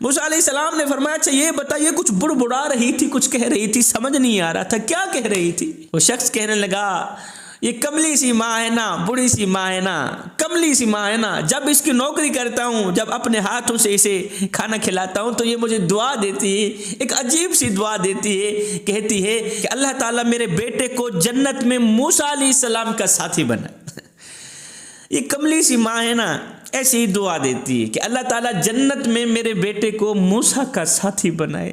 موسیٰ علیہ السلام نے فرمایا اچھا یہ بتائیے کچھ بڑبڑا رہی تھی، کچھ کہہ رہی تھی، سمجھ نہیں آ رہا تھا کیا کہہ رہی تھی۔ وہ شخص کہنے لگا یہ کملی سی ماں ہے نا، بڑی سی ماں ہے نا، کملی سی ماں ہے نا، جب اس کی نوکری کرتا ہوں، جب اپنے ہاتھوں سے اسے کھانا کھلاتا ہوں تو یہ مجھے دعا دیتی ہے، ایک عجیب سی دعا دیتی ہے، کہتی ہے کہ اللہ تعالیٰ میرے بیٹے کو جنت میں موسیٰ علیہ السلام کا ساتھی بنا۔ یہ کملی سی ماں ہے نا، ایسی ہی دعا دیتی ہے کہ اللہ تعالیٰ جنت میں میرے بیٹے کو موسیٰ کا ساتھی بنائے،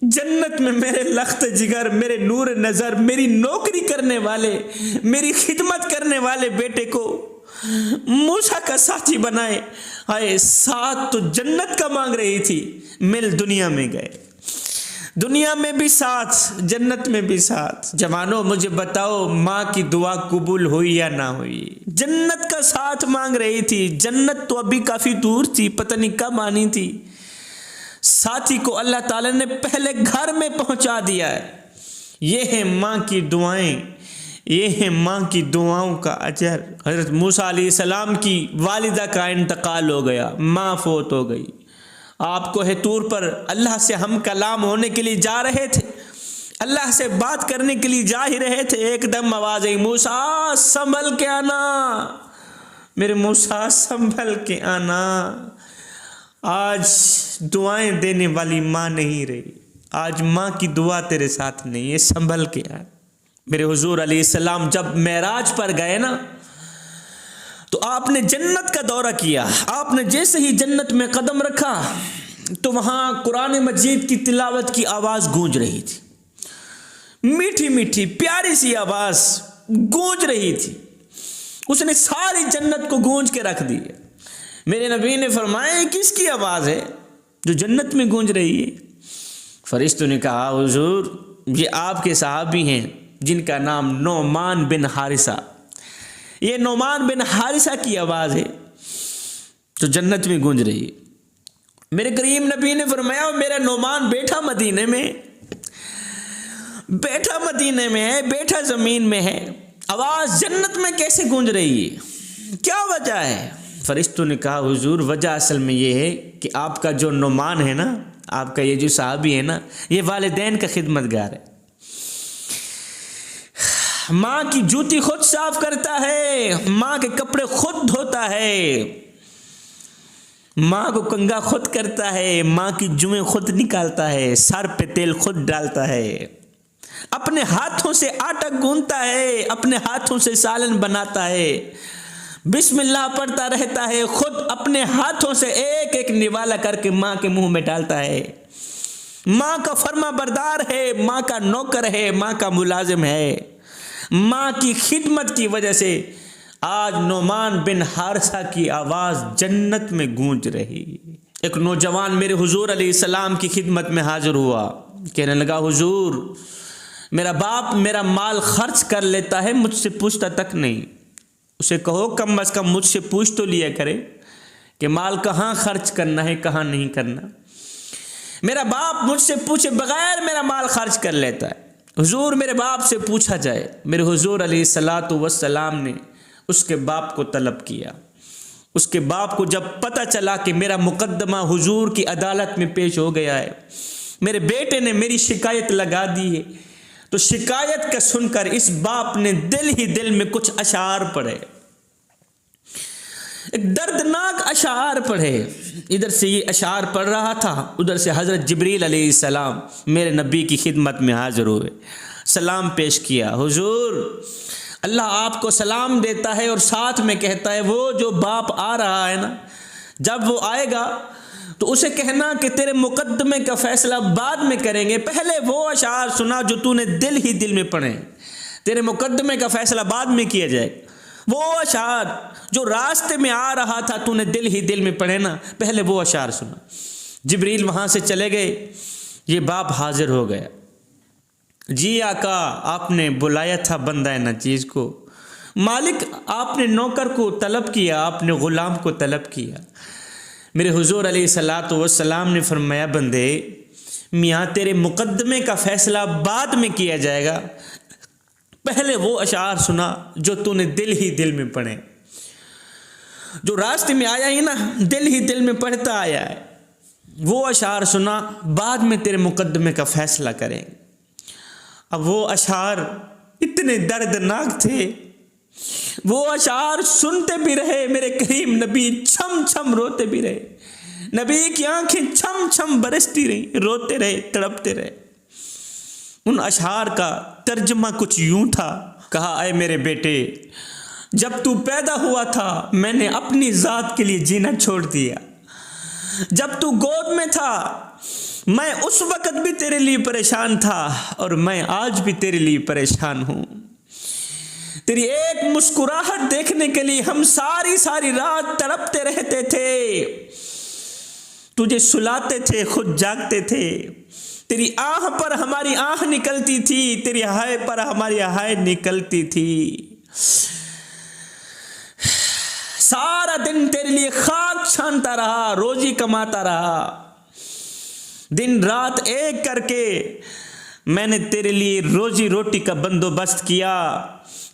جنت میں میرے لخت جگر، میرے نور نظر، میری نوکری کرنے والے، میری خدمت کرنے والے بیٹے کو موسیٰ کا ساتھی بنائے۔ ہائے ساتھ تو جنت کا مانگ رہی تھی، مل دنیا میں گئے، دنیا میں بھی ساتھ، جنت میں بھی ساتھ۔ جوانوں مجھے بتاؤ ماں کی دعا قبول ہوئی یا نہ ہوئی؟ جنت کا ساتھ مانگ رہی تھی، جنت تو ابھی کافی دور تھی، پتہ نہیں کب آنی تھی، ساتھی کو اللہ تعالیٰ نے پہلے گھر میں پہنچا دیا ہے۔ یہ ہے ماں کی دعائیں، یہ ہے ماں کی دعاؤں کا اجر۔ حضرت موسیٰ علیہ السلام کی والدہ کا انتقال ہو گیا، ماں فوت ہو گئی۔ آپ کوہ طور پر اللہ سے ہم کلام ہونے کے لیے جا رہے تھے، اللہ سے بات کرنے کے لیے جا ہی رہے تھے، ایک دم آواز آئی موسیٰ سنبھل کے آنا، میرے موسیٰ سنبھل کے آنا۔ آج دعائیں دینے والی ماں نہیں رہی، آج ماں کی دعا تیرے ساتھ نہیں ہے، سنبھل کے آ۔ میرے حضور علیہ السلام جب معراج پر گئے نا تو آپ نے جنت کا دورہ کیا، آپ نے جیسے ہی جنت میں قدم رکھا تو وہاں قرآن مجید کی تلاوت کی آواز گونج رہی تھی، میٹھی میٹھی پیاری سی آواز گونج رہی تھی، اس نے ساری جنت کو گونج کے رکھ دی۔ میرے نبی نے فرمایا یہ کس کی آواز ہے جو جنت میں گونج رہی ہے؟ فرشتوں نے کہا حضور یہ آپ کے صحابی ہیں جن کا نام نعمان بن حارثہ، یہ نعمان بن حارثہ کی آواز ہے جو جنت میں گونج رہی ہے۔ میرے کریم نبی نے فرمایا میرا نعمان بیٹھا مدینے میں، بیٹھا مدینے میں ہے، بیٹھا زمین میں ہے، آواز جنت میں کیسے گونج رہی ہے، کیا وجہ ہے؟ فرشتوں نے کہا حضور وجہ اصل میں یہ ہے کہ آپ کا جو نعمان ہے نا، آپ کا یہ جو صحابی ہے نا، یہ والدین کا خدمت گار ہے، ماں کی جوتی خود صاف کرتا ہے، ماں کے کپڑے خود دھوتا ہے، ماں کو کنگھا خود کرتا ہے، ماں کی جوئیں خود نکالتا ہے، سر پہ تیل خود ڈالتا ہے، اپنے ہاتھوں سے آٹا گوندتا ہے، اپنے ہاتھوں سے سالن بناتا ہے، بسم اللہ پڑھتا رہتا ہے، خود اپنے ہاتھوں سے ایک ایک نوالا کر کے ماں کے منہ میں ڈالتا ہے، ماں کا فرما بردار ہے، ماں کا نوکر ہے، ماں کا ملازم ہے۔ ماں کی خدمت کی وجہ سے آج نعمان بن حارثہ کی آواز جنت میں گونج رہی۔ ایک نوجوان میرے حضور علیہ السلام کی خدمت میں حاضر ہوا، کہنے لگا حضور میرا باپ میرا مال خرچ کر لیتا ہے، مجھ سے پوچھتا تک نہیں، اسے کہو کم از کم مجھ سے پوچھ تو لیا کرے کہ مال کہاں خرچ کرنا ہے کہاں نہیں کرنا۔ میرا باپ مجھ سے پوچھے بغیر میرا مال خرچ کر لیتا ہے، حضور میرے باپ سے پوچھا جائے۔ میرے حضور علیہ السلام نے اس کے باپ کو طلب کیا، اس کے باپ کو جب پتہ چلا کہ میرا مقدمہ حضور کی عدالت میں پیش ہو گیا ہے، میرے بیٹے نے میری شکایت لگا دی ہے، تو شکایت کا سن کر اس باپ نے دل ہی دل میں کچھ اشعار پڑھے، ایک دردناک اشعار پڑھے۔ ادھر سے یہ اشعار پڑھ رہا تھا، ادھر سے حضرت جبریل علیہ السلام میرے نبی کی خدمت میں حاضر ہوئے، سلام پیش کیا، حضور اللہ آپ کو سلام دیتا ہے اور ساتھ میں کہتا ہے وہ جو باپ آ رہا ہے نا، جب وہ آئے گا تو اسے کہنا کہ تیرے مقدمے کا فیصلہ بعد میں کریں گے، پہلے وہ اشعار سنا جو تو نے دل ہی دل میں پڑھے، تیرے مقدمے کا فیصلہ بعد میں کیا جائے گا۔ وہ اشعار جو راستے میں آ رہا تھا تو نے دل ہی دل میں پڑھے نا، پہلے وہ اشعار سنا۔ جبریل وہاں سے چلے گئے، یہ باپ حاضر ہو گیا، جی آقا آپ نے بلایا تھا بندہ نچیز کو، مالک آپ نے نوکر کو طلب کیا، آپ نے غلام کو طلب کیا۔ میرے حضور علیہ السلام نے فرمایا بندے میاں تیرے مقدمے کا فیصلہ بعد میں کیا جائے گا، پہلے وہ اشعار سنا جو تو نے دل ہی دل میں پڑھے، جو راستے میں آیا ہی نا، دل ہی دل میں پڑھتا آیا ہے۔ وہ اشعار سنا، بعد میں تیرے مقدمے کا فیصلہ کریں گے۔ اب وہ اشعار اتنے دردناک تھے، وہ اشعار سنتے بھی رہے، میرے کریم نبی چھم چھم روتے بھی رہے، نبی کی آنکھیں چھم چھم برستی رہیں، روتے رہے، تڑپتے رہے۔ ان اشعار کا ترجمہ کچھ یوں تھا، کہا اے میرے بیٹے، جب تو پیدا ہوا تھا میں نے اپنی ذات کے لیے جینا چھوڑ دیا، جب تو گود میں تھا میں اس وقت بھی تیرے لیے پریشان تھا اور میں آج بھی تیرے لیے پریشان ہوں۔ تیری ایک مسکراہٹ دیکھنے کے لیے ہم ساری رات تڑپتے رہتے تھے، تجھے سلاتے تھے، خود جاگتے تھے، تیری آہ پر ہماری آہ نکلتی تھی، تیری ہائے پر ہماری ہائے نکلتی تھی، سارا دن تیرے لیے خاک چھانتا رہا، روزی کماتا رہا، دن رات ایک کر کے میں نے تیرے لیے روزی روٹی کا بندوبست کیا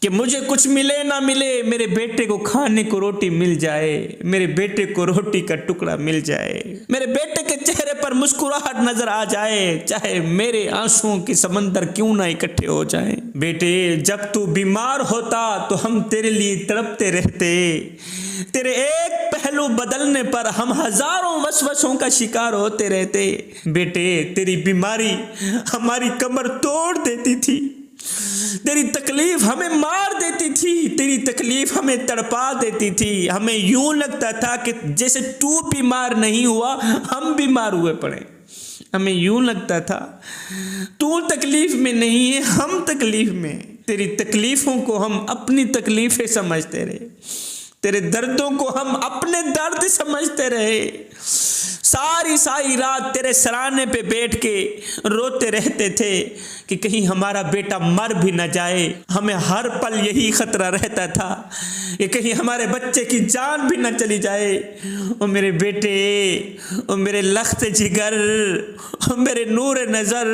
کہ مجھے کچھ ملے نہ ملے، میرے بیٹے کو کھانے کو روٹی مل جائے، میرے بیٹے کو روٹی کا ٹکڑا مل جائے، میرے بیٹے کے چہرے پر مسکراہٹ نظر آ جائے، چاہے میرے آنسوؤں کے سمندر کیوں نہ اکٹھے ہو جائیں۔ بیٹے جب تو بیمار ہوتا تو ہم تیرے لیے تڑپتے رہتے، تیرے ایک پہلو بدلنے پر ہم ہزاروں وسوسوں کا شکار ہوتے رہتے۔ بیٹے تیری بیماری ہماری کمر توڑ دیتی تھی، تیری تکلیف ہمیں مار دیتی تھی، تیری تکلیف ہمیں تڑپا دیتی تھی، ہمیں یوں لگتا تھا کہ جیسے تو بیمار نہیں ہوا ہم بیمار ہوئے پڑے، ہمیں یوں لگتا تھا تو تکلیف میں نہیں ہے ہم تکلیف میں۔ تیری تکلیفوں کو ہم اپنی تکلیفیں سمجھتے رہے، تیرے دردوں کو ہم اپنے درد سمجھتے رہے، ساری رات تیرے سرانے پہ بیٹھ کے روتے رہتے تھے کہ کہیں ہمارا بیٹا مر بھی نہ جائے، ہمیں ہر پل یہی خطرہ رہتا تھا کہ کہیں ہمارے بچے کی جان بھی نہ چلی جائے۔ او میرے بیٹے، او میرے لخت جگر، او میرے نور نظر،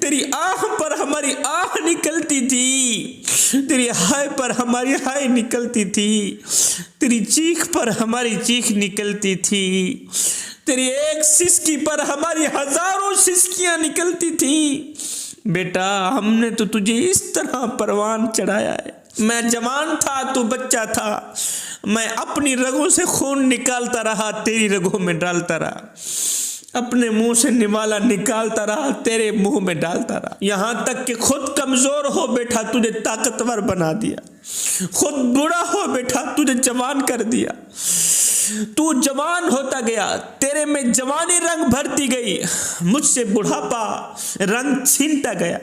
تیری آہ پر ہماری آہ نکلتی تھی، تیری ہائے پر ہماری ہائے نکلتی تھی، تیری چیخ پر ہماری چیخ نکلتی تھی، تیری ایک سسکی پر ہماری ہزاروں سسکیاں نکلتی تھیں۔ بیٹا ہم نے تو تجھے اس طرح پروان چڑھایا ہے، میں جوان تھا تو بچہ تھا، میں اپنی رگوں سے خون نکالتا رہا، تیری رگوں میں ڈالتا رہا، اپنے منہ سے نوالا نکالتا رہا، تیرے منہ میں ڈالتا رہا، یہاں تک کہ خود کمزور ہو بیٹھا تجھے طاقتور بنا دیا، خود بوڑھا ہو بیٹھا تجھے جوان کر دیا، تو جوان ہوتا گیا، تیرے میں جوانی رنگ بھرتی گئی، مجھ سے بڑھاپا رنگ چھینتا گیا،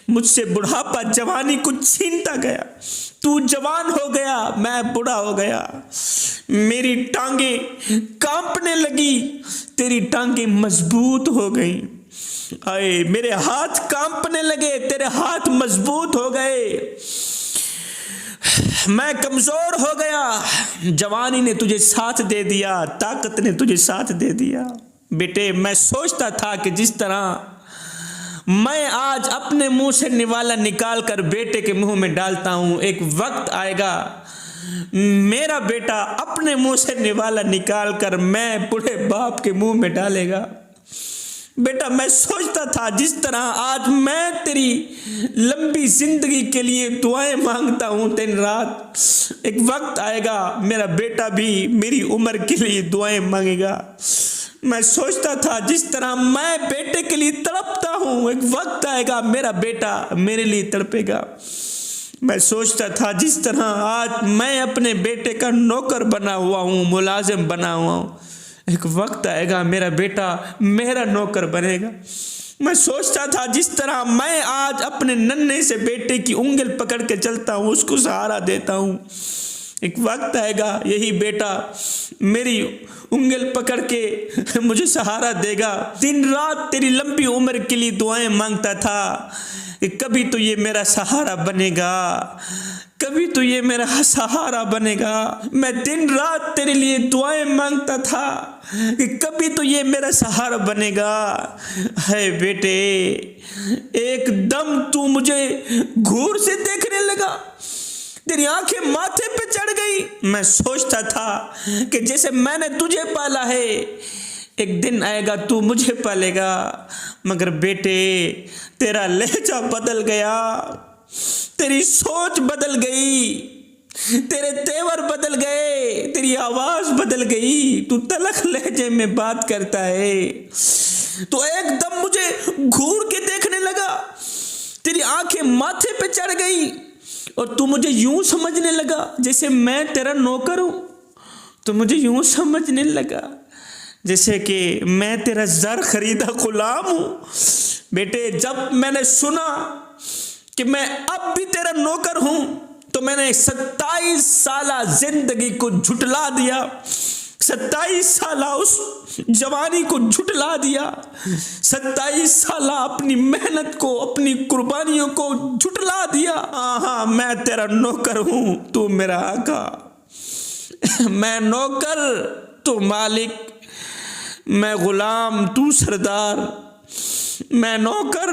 مجھ سے بڑھاپا جوانی کو چھینتا گیا، تو جوان ہو گیا میں بوڑھا ہو گیا، میری ٹانگیں کانپنے لگی، تیری ٹانگیں مضبوط ہو گئیں، آئے میرے ہاتھ کانپنے لگے، تیرے ہاتھ مضبوط ہو گئے، میں کمزور ہو گیا، جوانی نے تجھے ساتھ دے دیا، طاقت نے تجھے ساتھ دے دیا۔ بیٹے میں سوچتا تھا کہ جس طرح میں آج اپنے منہ سے نوالا نکال کر بیٹے کے منہ میں ڈالتا ہوں، ایک وقت آئے گا میرا بیٹا اپنے منہ سے نوالا نکال کر میں بوڑھے باپ کے منہ میں ڈالے گا۔ بیٹا میں سوچتا تھا جس طرح آج میں تیری لمبی زندگی کے لیے دعائیں مانگتا ہوں دن رات، ایک وقت آئے گا میرا بیٹا بھی میری عمر کے لیے دعائیں مانگے گا۔ میں سوچتا تھا جس طرح میں بیٹے کے لیے تڑپتا ہوں، ایک وقت آئے گا میرا بیٹا میرے لیے تڑپے گا۔ میں سوچتا تھا جس طرح آج میں اپنے بیٹے کا نوکر بنا ہوا ہوں، ملازم بنا ہوا ہوں، ایک وقت آئے گا میرا بیٹا میرا نوکر بنے گا۔ میں سوچتا تھا جس طرح میں آج اپنے ننھے سے بیٹے کی انگل پکڑ کے چلتا ہوں، اس کو سہارا دیتا ہوں، ایک وقت آئے گا یہی بیٹا میری انگل پکڑ کے مجھے سہارا دے گا۔ دن رات تیری لمبی عمر کے لیے دعائیں مانگتا تھا کہ کبھی تو یہ میرا سہارا بنے گا، کبھی تو یہ میرا سہارا بنے گا۔ میں دن رات تیرے لیے دعائیں مانگتا تھا کہ کبھی تو یہ میرا سہارا بنے گا۔ ہے بیٹے ایک دم تو مجھے گھور سے دیکھنے لگا، تیری آنکھیں ماتھے پہ چڑھ گئی۔ میں سوچتا تھا کہ جیسے میں نے تجھے پالا ہے، ایک دن آئے گا تو مجھے پالے گا، مگر بیٹے تیرا لہجہ بدل گیا، تیری سوچ بدل گئی، تیرے تیور بدل گئے، تیری آواز بدل گئی، تو تلخ لہجے میں بات کرتا ہے، تو ایک دم مجھے گھور کے دیکھنے لگا، تیری آنکھیں ماتھے پہ چڑھ گئی اور تو مجھے یوں سمجھنے لگا جیسے میں تیرا نوکر ہوں، تو مجھے یوں سمجھنے لگا جیسے کہ میں تیرا زر خریدا غلام ہوں۔ بیٹے جب میں نے سنا کہ میں اب بھی تیرا نوکر ہوں تو میں نے 27 سالہ زندگی کو جھٹلا دیا، 27 سالہ اس جوانی کو جھٹلا دیا، 27 سالہ اپنی محنت کو، اپنی قربانیوں کو جھٹلا دیا۔ ہاں میں تیرا نوکر ہوں، تو میرا آقا، میں نوکر تو مالک، میں غلام تو سردار، میں نوکر،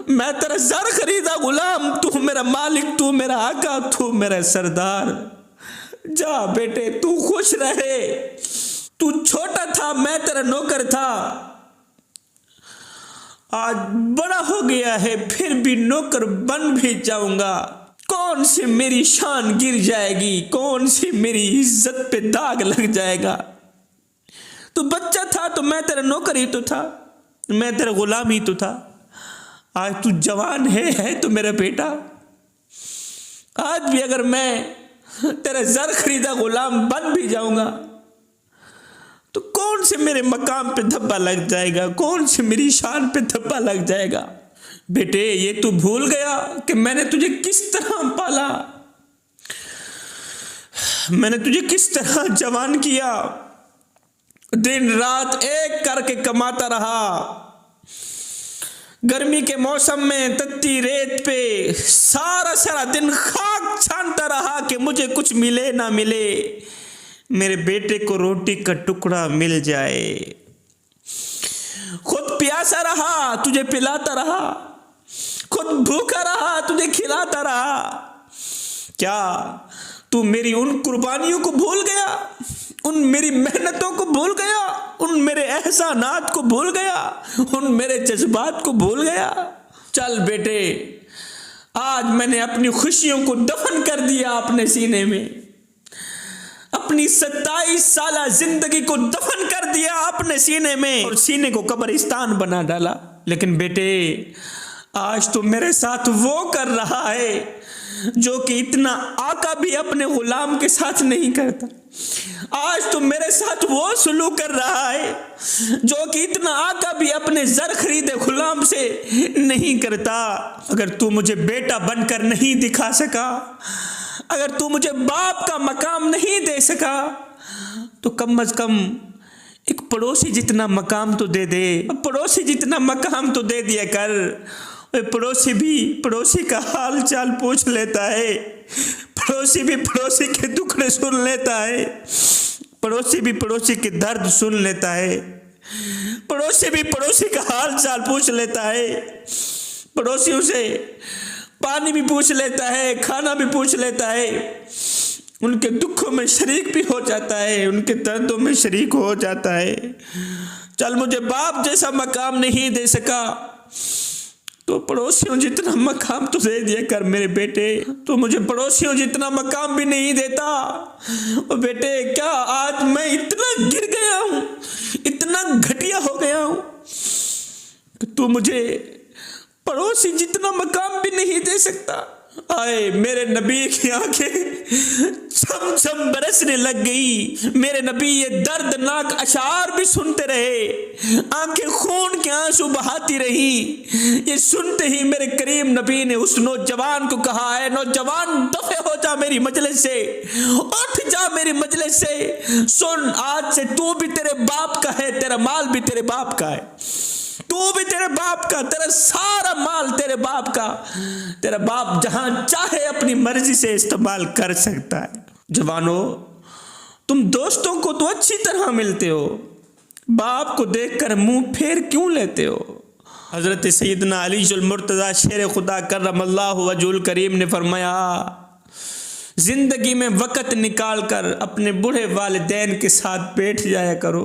میں تیرا زر خریدا غلام، تو میرا مالک، تو میرا آقا، تو میرا سردار۔ جا بیٹے تو خوش رہے، تو چھوٹا تھا میں تیرا نوکر تھا، آج بڑا ہو گیا ہے پھر بھی نوکر بن بھی جاؤں گا، کون سی میری شان گر جائے گی، کون سی میری عزت پہ داغ لگ جائے گا۔ تو بچہ تھا تو میں تیرا نوکر ہی تو تھا، میں تیرا غلام ہی تو تھا، آج تو جوان ہے تو میرا بیٹا، آج بھی اگر میں تیرا زر خریدا غلام بن بھی جاؤں گا تو کون سے میرے مقام پہ دھبا لگ جائے گا، کون سے میری شان پہ دھبا لگ جائے گا۔ بیٹے یہ تو بھول گیا کہ میں نے تجھے کس طرح پالا، میں نے تجھے کس طرح جوان کیا، دن رات ایک کر کے کماتا رہا، گرمی کے موسم میں تتی ریت پہ سارا دن خاک چھانتا رہا کہ مجھے کچھ ملے نہ ملے، میرے بیٹے کو روٹی کا ٹکڑا مل جائے، خود پیاسا رہا تجھے پلاتا رہا، خود بھوکا رہا تجھے کھلاتا رہا۔ کیا تو میری ان قربانیوں کو بھول گیا، ان میری محنتوں کو بھول گیا، ان میرے احسانات کو بھول گیا، ان میرے جذبات کو بھول گیا؟ چل بیٹے آج میں نے اپنی خوشیوں کو دفن کر دیا اپنے سینے میں، اپنی 27 سالہ زندگی کو دفن کر دیا اپنے سینے میں اور سینے کو قبرستان بنا ڈالا۔ لیکن بیٹے آج تو میرے ساتھ وہ کر رہا ہے جو کہ اتنا آقا بھی اپنے غلام کے ساتھ نہیں کرتا، آج تو میرے ساتھ وہ سلوک کر رہا ہے جو کہ اتنا آقا بھی اپنے زر خریدے غلام سے نہیں کرتا۔ اگر تو مجھے بیٹا بن کر نہیں دکھا سکا، اگر تو مجھے باپ کا مقام نہیں دے سکا تو کم از کم ایک پڑوسی جتنا مقام تو دے دے، پڑوسی جتنا مقام تو دے دیا کر۔ پڑوسی بھی پڑوسی کا حال چال پوچھ لیتا ہے، پڑوسی بھی پڑوسی کے دکھڑے سن لیتا ہے، پڑوسی بھی پڑوسی کے درد سن لیتا ہے، پڑوسی بھی پڑوسی کا حال چال پوچھ لیتا ہے، پڑوسیوں سے پانی بھی پوچھ لیتا ہے، کھانا بھی پوچھ لیتا ہے، ان کے دکھوں میں شریک بھی ہو جاتا ہے، ان کے دردوں میں شریک ہو جاتا ہے۔ چل مجھے باپ جیسا مقام نہیں دے سکا تو پڑوسیوں جتنا مقام تو دے دیا کر میرے بیٹے، تو مجھے پڑوسیوں جتنا مقام بھی نہیں دیتا۔ اور بیٹے کیا آج میں اتنا گر گیا ہوں، اتنا گھٹیا ہو گیا ہوں کہ تو مجھے پڑوسی جتنا مقام بھی نہیں دے سکتا؟ آئے میرے نبی کی آنکھیں چھم چھم برسنے لگ گئی، میرے نبی یہ دردناک اشعار بھی سنتے رہے، آنکھیں خون کے آنسو بہاتی رہی۔ یہ سنتے ہی میرے کریم نبی نے اس نوجوان کو کہا، اے نوجوان دفع ہو جا میری مجلس سے، اٹھ جا میری مجلس سے، سن آج سے تو بھی تیرے باپ کا ہے، تیرا مال بھی تیرے باپ کا ہے، تو بھی تیرے باپ کا، تیرا سارا مال تیرے باپ کا، تیرا باپ جہاں چاہے اپنی مرضی سے استعمال کر سکتا ہے۔ جوانو تم دوستوں کو تو اچھی طرح ملتے ہو، باپ کو دیکھ کر منہ پھیر کیوں لیتے ہو؟ حضرت سیدنا علی المرتضیٰ شیر خدا کرم اللہ وجہ الکریم نے فرمایا، زندگی میں وقت نکال کر اپنے بوڑھے والدین کے ساتھ بیٹھ جایا کرو،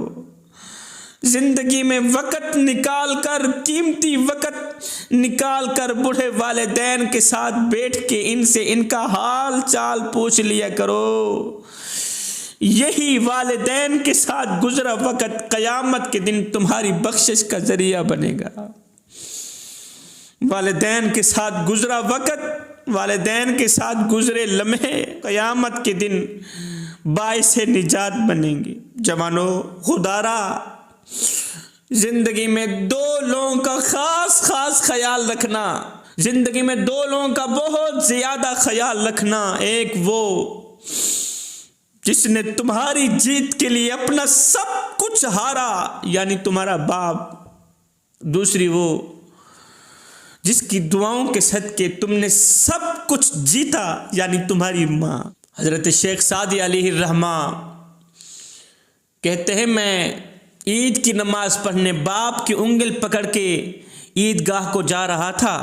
زندگی میں وقت نکال کر، قیمتی وقت نکال کر بوڑھے والدین کے ساتھ بیٹھ کے ان سے ان کا حال چال پوچھ لیا کرو۔ یہی والدین کے ساتھ گزرا وقت قیامت کے دن تمہاری بخشش کا ذریعہ بنے گا۔ والدین کے ساتھ گزرا وقت، والدین کے ساتھ گزرے لمحے قیامت کے دن باعث نجات بنیں گے۔ جوانو، خدا را زندگی میں دو لوگوں کا خاص خیال رکھنا، زندگی میں دو لوگوں کا بہت زیادہ خیال رکھنا۔ ایک وہ جس نے تمہاری جیت کے لیے اپنا سب کچھ ہارا، یعنی تمہارا باپ۔ دوسری وہ جس کی دعاؤں کے صدقے تم نے سب کچھ جیتا، یعنی تمہاری ماں۔ حضرت شیخ سعدی علیہ الرحمہ کہتے ہیں، میں عید کی نماز پڑھنے باپ کی انگل پکڑ کے عیدگاہ کو جا رہا تھا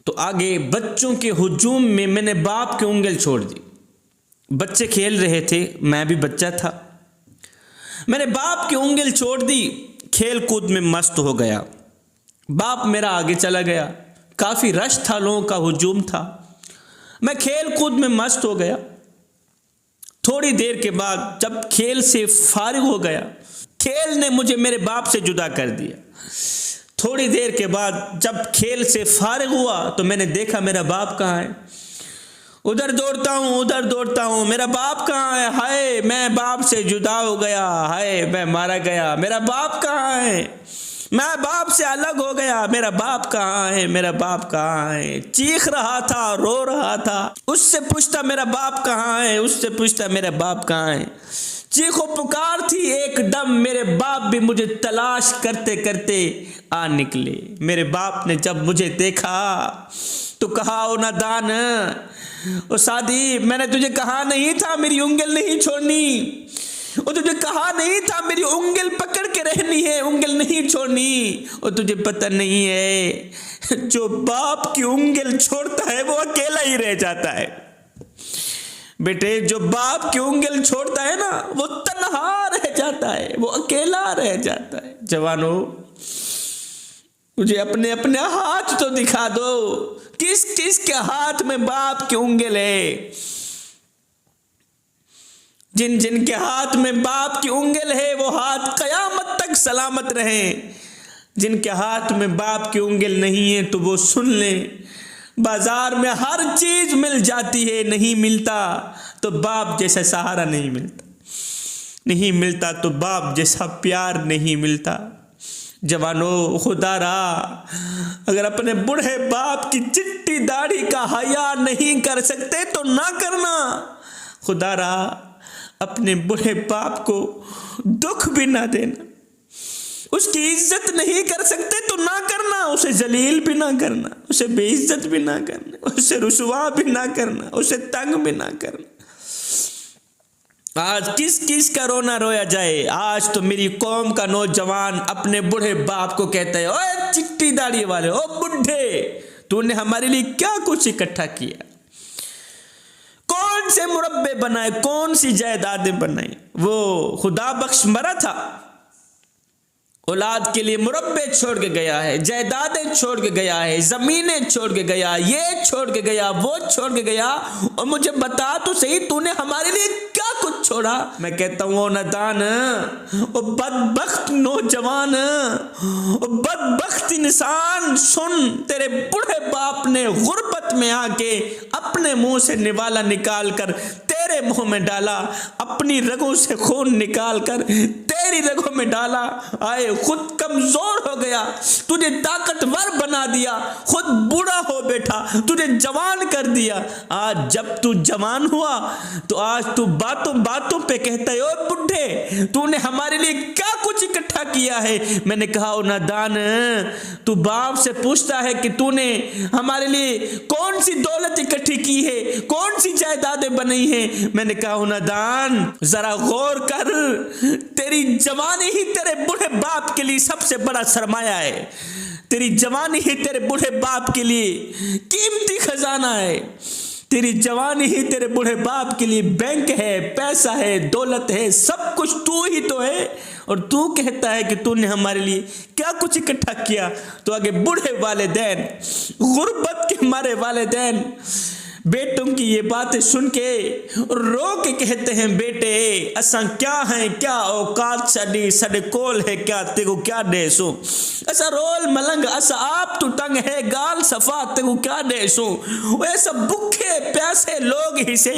تو آگے بچوں کے ہجوم میں میں نے باپ کی انگل چھوڑ دی۔ بچے کھیل رہے تھے، میں بھی بچہ تھا، میں نے باپ کی انگل چھوڑ دی، کھیل کود میں مست ہو گیا۔ باپ میرا آگے چلا گیا، کافی رش تھا، لوگوں کا ہجوم تھا، میں کھیل کود میں مست ہو گیا۔ تھوڑی دیر کے بعد جب کھیل سے فارغ ہو گیا، کھیل نے مجھے میرے باپ سے جدا کر دیا۔ تھوڑی دیر کے بعد جب کھیل سے فارغ ہوا تو میں نے دیکھا میرا باپ کہاں ہے۔ ادھر دوڑتا ہوں، میرا باپ کہاں ہے؟ ہائے میں باپ سے جدا ہو گیا، ہائے میں مارا گیا، میرا باپ کہاں ہے؟ میں باپ سے الگ ہو گیا، میرا باپ کہاں ہے؟ میرا باپ کہاں ہے؟ چیخ رہا تھا، رو رہا تھا، اس سے پوچھتا میرا باپ کہاں ہے، اس سے پوچھتا میرا باپ کہاں ہے۔ چیخو پکار تھی، ایک دم میرے باپ بھی مجھے تلاش کرتے کرتے آ نکلے۔ میرے باپ نے جب مجھے دیکھا تو کہا، او نادان، او سعدی، میں نے تجھے کہا نہیں تھا میری انگل نہیں چھوڑنی، اور تجھے کہا نہیں تھا میری انگل پکڑ کے رہنی ہے، انگل نہیں چھوڑنی، اور تجھے پتہ نہیں ہے جو باپ کی انگل چھوڑتا ہے وہ اکیلا ہی رہ جاتا ہے۔ بیٹے، جو باپ کی انگل چھوڑتا ہے نا وہ تنہا رہ جاتا ہے، وہ اکیلا رہ جاتا ہے۔ جوانو، مجھے اپنے ہاتھ تو دکھا دو، کس کس کے ہاتھ میں باپ کی انگل ہے؟ جن جن کے ہاتھ میں باپ کی انگل ہے وہ ہاتھ قیامت تک سلامت رہیں۔ جن کے ہاتھ میں باپ کی انگل نہیں ہے تو وہ سن لیں، بازار میں ہر چیز مل جاتی ہے، نہیں ملتا تو باپ جیسا سہارا نہیں ملتا، نہیں ملتا تو باپ جیسا پیار نہیں ملتا۔ جوانو، خدا را اگر اپنے بوڑھے باپ کی چٹی داڑھی کا حیا نہیں کر سکتے تو نہ کرنا۔ خدا را اپنے بوڑھے باپ کو دکھ بھی نہ دینا، اس کی عزت نہیں کر سکتے تو نہ کرنا، اسے ذلیل بھی نہ کرنا، اسے بے عزت بھی نہ کرنا، اسے رسوا بھی نہ کرنا، اسے تنگ بھی نہ کرنا۔ آج کس کس کا رونا رویا جائے؟ آج تو میری قوم کا نوجوان اپنے بوڑھے باپ کو کہتا ہے، اوے چٹی داڑھی والے، او بڈھے، تو نے ہمارے لیے کیا کچھ اکٹھا کیا؟ کون سے مربع بنائے، کون سی جائیدادیں بنائی؟ وہ خدا بخش مرا تھا، اولاد کے لیے مربع چھوڑ کے گیا ہے، جائیدادیں چھوڑ کے گیا ہے، زمینیں چھوڑ کے گیا، یہ چھوڑ کے گیا، وہ چھوڑ کے گیا، اور مجھے بتا تو صحیح تو نے ہمارے لیے کیا کچھ چھوڑا؟ میں کہتا ہوں، او نادان، او بدبخت نوجوان، او بدبخت انسان، سن، تیرے بوڑھے باپ نے غربت میں آ کے اپنے منہ سے نوالا نکال کر تیرے منہ میں ڈالا، اپنی رگوں سے خون نکال کر تیری رگوں میں ڈالا، آئے خود کمزور ہو گیا، تجھے طاقتور بنا دیا، خود بوڑھا ہو بیٹھا، تجھے جوان کر دیا۔ آج جب تو جوان ہوا تو آج تو باتوں پہ کہتا ہے، او بڈھے، تو نے ہمارے لیے کیا کچھ اکٹھا کیا ہے؟ میں نے کہا، او نادان، تو باپ سے پوچھتا ہے کہ تو نے ہمارے لیے کون سی دولت اکٹھی کی ہے، کون سی جائیدادیں بنائی ہیں؟ میں نے کہا، او نادان، ذرا غور کر، تیری جوانی ہی تیرے بوڑھے باپ کے لیے سب سے بڑا سرمایہ ہے، تیری جوانی ہی تیرے بوڑھے باپ کے لیے قیمتی خزانہ ہے، تیری جوانی ہی تیرے بوڑھے باپ کے لیے بینک ہے، پیسہ ہے، دولت ہے، سب کچھ تو ہی تو ہے، اور تو کہتا ہے کہ تو نے ہمارے لیے کیا کچھ اکٹھا کیا. تو آگے بوڑھے والدین، غربت کے مارے والدین بیٹوں کی یہ باتیں سن کے رو کے کہتے ہیں بیٹے اساں کیا ہیں، کیا اوقات سڈے کول ہے، کیا تیگو کیا دے سو، ایسا رول ملنگ اسا آپ تو ٹنگ ہے گال صفا تیگو کیا دے سو، ایسا بکھے پیاسے لوگ ہی سے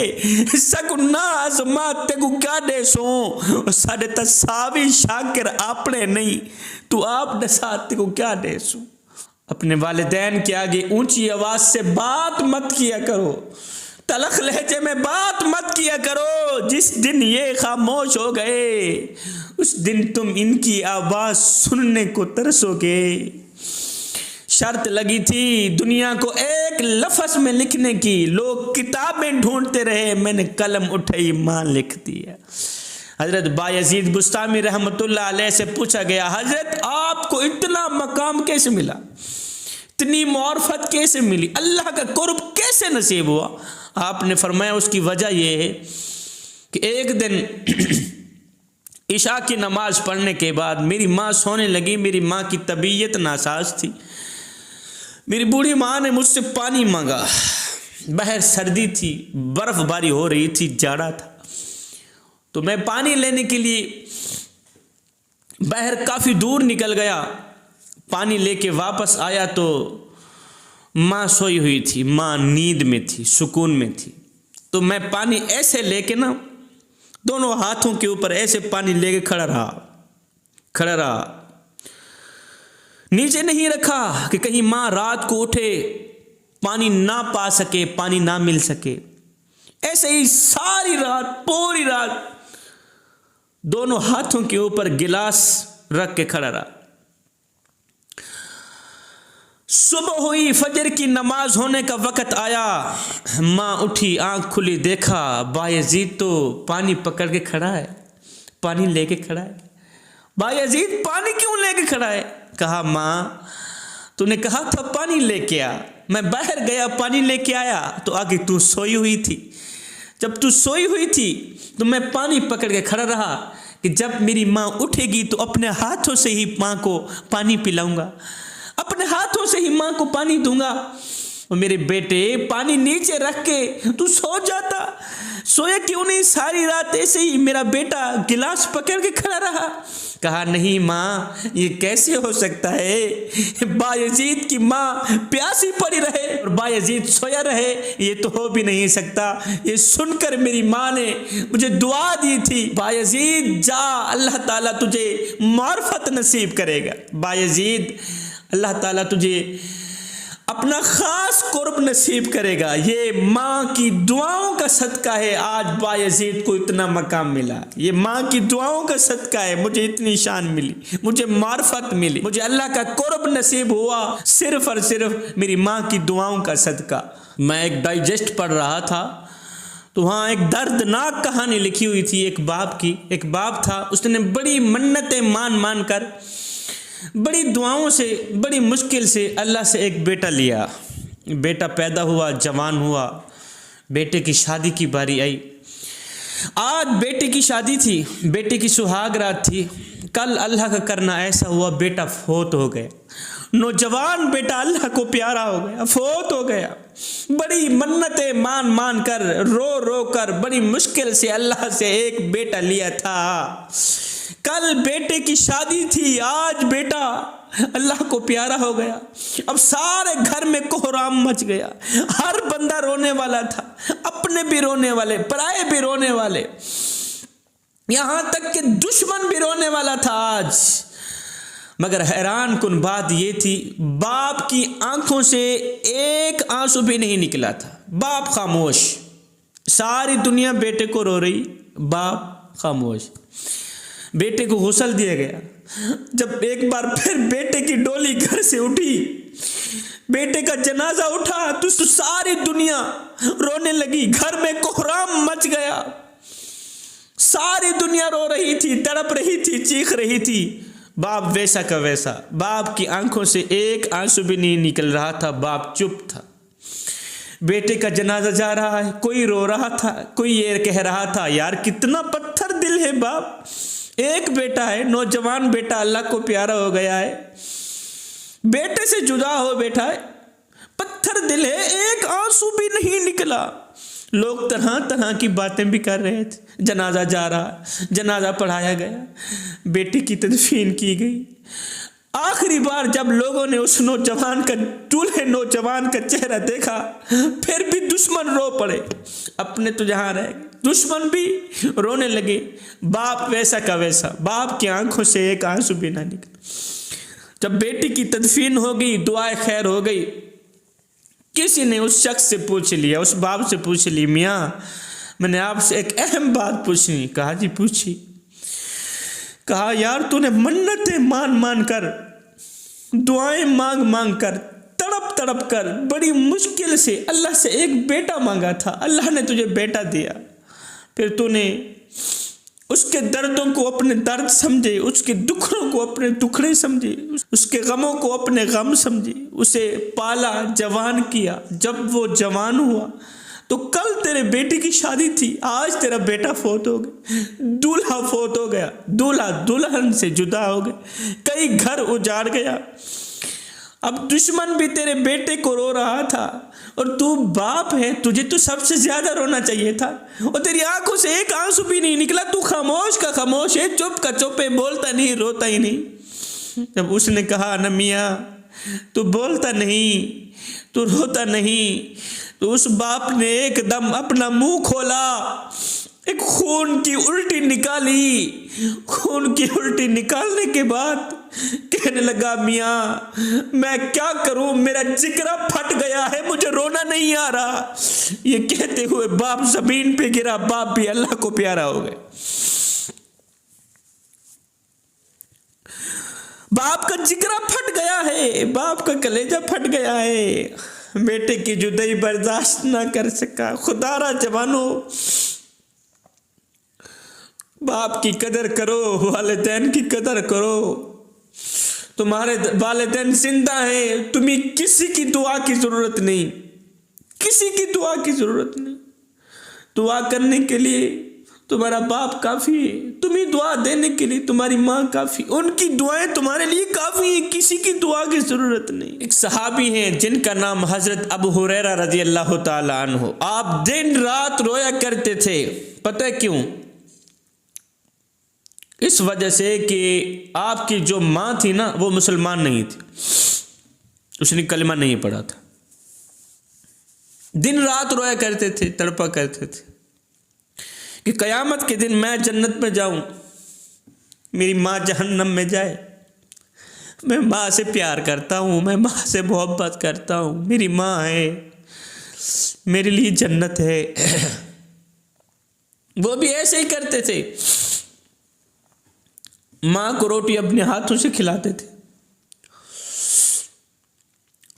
سگو نا ازما تیگو کیا دے سو، ساڑے تصاوی شاکر اپنے نہیں تو آپ دسا تیگو کیا دے سو. اپنے والدین کے آگے اونچی آواز سے بات مت کیا کرو، تلخ لہجے میں بات مت کیا کرو. جس دن یہ خاموش ہو گئے اس دن تم ان کی آواز سننے کو ترسو گے. شرط لگی تھی دنیا کو ایک لفظ میں لکھنے کی، لوگ کتابیں ڈھونڈتے رہے، میں نے قلم اٹھائی ماں لکھ دیا. حضرت بایزید بستامی رحمۃ اللہ علیہ سے پوچھا گیا حضرت آپ کو اتنا مقام کیسے ملا، اتنی معرفت کیسے ملی، اللہ کا قرب کیسے نصیب ہوا؟ آپ نے فرمایا اس کی وجہ یہ ہے کہ ایک دن عشاء کی نماز پڑھنے کے بعد میری ماں سونے لگی. میری ماں کی طبیعت ناساز تھی. میری بوڑھی ماں نے مجھ سے پانی مانگا. باہر سردی تھی، برف باری ہو رہی تھی، جاڑا تھا. تو میں پانی لینے کے لیے باہر کافی دور نکل گیا. پانی لے کے واپس آیا تو ماں سوئی ہوئی تھی، ماں نیند میں تھی، سکون میں تھی. تو میں پانی ایسے لے کے نا دونوں ہاتھوں کے اوپر ایسے پانی لے کے کھڑا رہا، نیچے نہیں رکھا کہ کہیں ماں رات کو اٹھے پانی نہ پا سکے، پانی نہ مل سکے. ایسے ہی ساری رات، پوری رات دونوں ہاتھوں کے اوپر گلاس رکھ کے کھڑا رہا. صبح ہوئی، فجر کی نماز ہونے کا وقت آیا. ماں اٹھی، آنکھ کھلی، دیکھا بایزید تو پانی پکڑ کے کھڑا ہے، پانی لے کے کھڑا ہے. بایزید پانی کیوں لے کے کھڑا ہے؟ کہا ماں تو نے کہا تھا پانی لے کے آ، میں باہر گیا پانی لے کے آیا تو آگے تو سوئی ہوئی تھی. جب تو سوئی ہوئی تھی تو میں پانی پکڑ کے کھڑا رہا کہ جب میری ماں اٹھے گی تو اپنے ہاتھوں سے ہی ماں کو پانی پلاؤں گا، اپنے ہاتھوں سے ہی ماں کو پانی دوں گا. اور میرے بیٹے پانی نیچے رکھ کے تو سو جاتا، سویا کیوں نہیں؟ ساری رات ایسے ہی میرا بیٹا گلاس پکڑ کے کھڑا رہا. کہا نہیں ماں یہ کیسے ہو سکتا ہے، بایزید کی ماں پیاسی پڑی رہے اور بایزید سویا رہے، یہ تو ہو بھی نہیں سکتا. یہ سن کر میری ماں نے مجھے دعا دی تھی بایزید جا، اللہ تعالیٰ تجھے معرفت نصیب کرے گا. بایزید اللہ تعالیٰ تجھے اپنا خاص قرب نصیب کرے گا. یہ ماں کی دعاؤں کا صدقہ ہے آج بایزید کو اتنا مقام ملا. یہ ماں کی دعاؤں کا صدقہ ہے مجھے اتنی شان ملی، مجھے معرفت ملی، مجھے اللہ کا قرب نصیب ہوا صرف اور صرف میری ماں کی دعاؤں کا صدقہ. میں ایک ڈائجسٹ پڑھ رہا تھا تو وہاں ایک دردناک کہانی لکھی ہوئی تھی ایک باپ کی. ایک باپ تھا، اس نے بڑی منتیں مان کر، بڑی دعاؤں سے، بڑی مشکل سے اللہ سے ایک بیٹا لیا. بیٹا پیدا ہوا، جوان ہوا، بیٹے کی شادی کی باری آئی. آج بیٹے کی شادی تھی، بیٹے کی سہاگ رات تھی. کل اللہ کا کرنا ایسا ہوا بیٹا فوت ہو گیا. نوجوان بیٹا اللہ کو پیارا ہو گیا، فوت ہو گیا. بڑی منتیں مان کر، رو کر، بڑی مشکل سے اللہ سے ایک بیٹا لیا تھا. کل بیٹے کی شادی تھی، آج بیٹا اللہ کو پیارا ہو گیا. اب سارے گھر میں کوہرام مچ گیا، ہر بندہ رونے والا تھا، اپنے بھی رونے والے، پرائے بھی رونے والے، یہاں تک کہ دشمن بھی رونے والا تھا آج. مگر حیران کن بات یہ تھی باپ کی آنکھوں سے ایک آنسو بھی نہیں نکلا تھا. باپ خاموش، ساری دنیا بیٹے کو رو رہی، باپ خاموش. بیٹے کو غسل دیا گیا. جب ایک بار پھر بیٹے کی ڈولی گھر سے اٹھی، بیٹے کا جنازہ اٹھا تو ساری دنیا رونے لگی، گھر میں کوہرام مچ گیا. ساری دنیا رو رہی تھی، تڑپ رہی تھی، چیخ رہی تھی. باپ ویسا کا ویسا، باپ کی آنکھوں سے ایک آنسو بھی نہیں نکل رہا تھا. باپ چپ تھا. بیٹے کا جنازہ جا رہا ہے، کوئی رو رہا تھا، کوئی یہ کہہ رہا تھا یار کتنا پتھر دل ہے باپ، ایک بیٹا ہے، نوجوان بیٹا اللہ کو پیارا ہو گیا ہے، بیٹے سے جدا ہو بیٹھا ہے، پتھر دل ہے، ایک آنسو بھی نہیں نکلا۔ لوگ طرح طرح کی باتیں بھی کر رہے تھے، جنازہ جا رہا، جنازہ پڑھایا گیا، بیٹی کی تدفین کی گئی۔ آخری بار جب لوگوں نے اس نوجوان کا، دولہے نوجوان کا چہرہ دیکھا، پھر بھی دشمن رو پڑے، اپنے تو جہاں رہ گئے، دشمن بھی رونے لگے۔ باپ ویسا کا ویسا، باپ کی آنکھوں سے ایک آنسو بھی نہ نکلا۔ جب بیٹی کی تدفین ہو گئی، دعائے خیر ہو گئی، کسی نے اس شخص سے پوچھ لیا، اس باپ سے پوچھ لی، میاں میں نے آپ سے ایک اہم بات پوچھنی۔ کہا جی پوچھی۔ کہا یار تو نے منتیں مان مان کر، دعائیں مانگ مانگ کر، تڑپ تڑپ کر، بڑی مشکل سے اللہ سے ایک بیٹا مانگا تھا، اللہ نے تجھے بیٹا دیا، پھر تو نے اس کے دردوں کو اپنے درد سمجھے، اس کے دکھڑوں کو اپنے دکھڑے سمجھے، اس کے غموں کو اپنے غم سمجھے، اسے پالا، جوان کیا۔ جب وہ جوان ہوا تو کل تیرے بیٹی کی شادی تھی، آج تیرا بیٹا فوت ہو گیا، دولہا فوت ہو گیا، دولہا دلہن سے جدا ہو گئے، کئی گھر اجاڑ گیا۔ اب دشمن بھی تیرے بیٹے کو رو رہا تھا، اور تو باپ ہے، تجھے تو سب سے زیادہ رونا چاہیے تھا، اور تیری آنکھوں سے ایک آنسو بھی نہیں نکلا، تو خاموش کا خاموش ہے، چپ کا چپ ہے، بولتا نہیں، روتا ہی نہیں۔ جب اس نے کہا نا میاں تو بولتا نہیں، تو روتا نہیں، تو اس باپ نے ایک دم اپنا منہ کھولا، ایک خون کی الٹی نکالی، خون کی الٹی نکالنے کے بعد کہنے لگا میاں میں کیا کروں، میرا جگرا پھٹ گیا ہے، مجھے رونا نہیں آ رہا۔ یہ کہتے ہوئے باپ زمین پہ گرا، باپ بھی اللہ کو پیارا ہو گئے۔ باپ کا جگرا پھٹ گیا ہے، باپ کا کلیجہ پھٹ گیا ہے، بیٹے کی جدائی برداشت نہ کر سکا۔ خدا را جوانو، باپ کی قدر کرو، والدین کی قدر کرو، تمہارے والدین زندہ ہیں، تمہیں کسی کی دعا کی ضرورت نہیں، کسی کی دعا کی ضرورت نہیں، دعا کرنے کے لیے تمہارا باپ کافی ہے، تمہیں دعا دینے کے لیے تمہاری ماں کافی، ان کی دعائیں تمہارے لیے کافی ہیں، کسی کی دعا کی ضرورت نہیں۔ ایک صحابی ہیں جن کا نام حضرت ابو ہریرہ رضی اللہ تعالیٰ عنہ، آپ دن رات رویا کرتے تھے، پتہ کیوں؟ اس وجہ سے کہ آپ کی جو ماں تھی نا وہ مسلمان نہیں تھی، اس نے کلمہ نہیں پڑھا تھا، دن رات رویا کرتے تھے، تڑپا کرتے تھے کہ قیامت کے دن میں جنت میں جاؤں، میری ماں جہنم میں جائے، میں ماں سے پیار کرتا ہوں، میں ماں سے محبت کرتا ہوں، میری ماں ہے، میرے لیے جنت ہے۔ وہ بھی ایسے ہی کرتے تھے، ماں کو روٹی اپنے ہاتھوں سے کھلاتے تھے،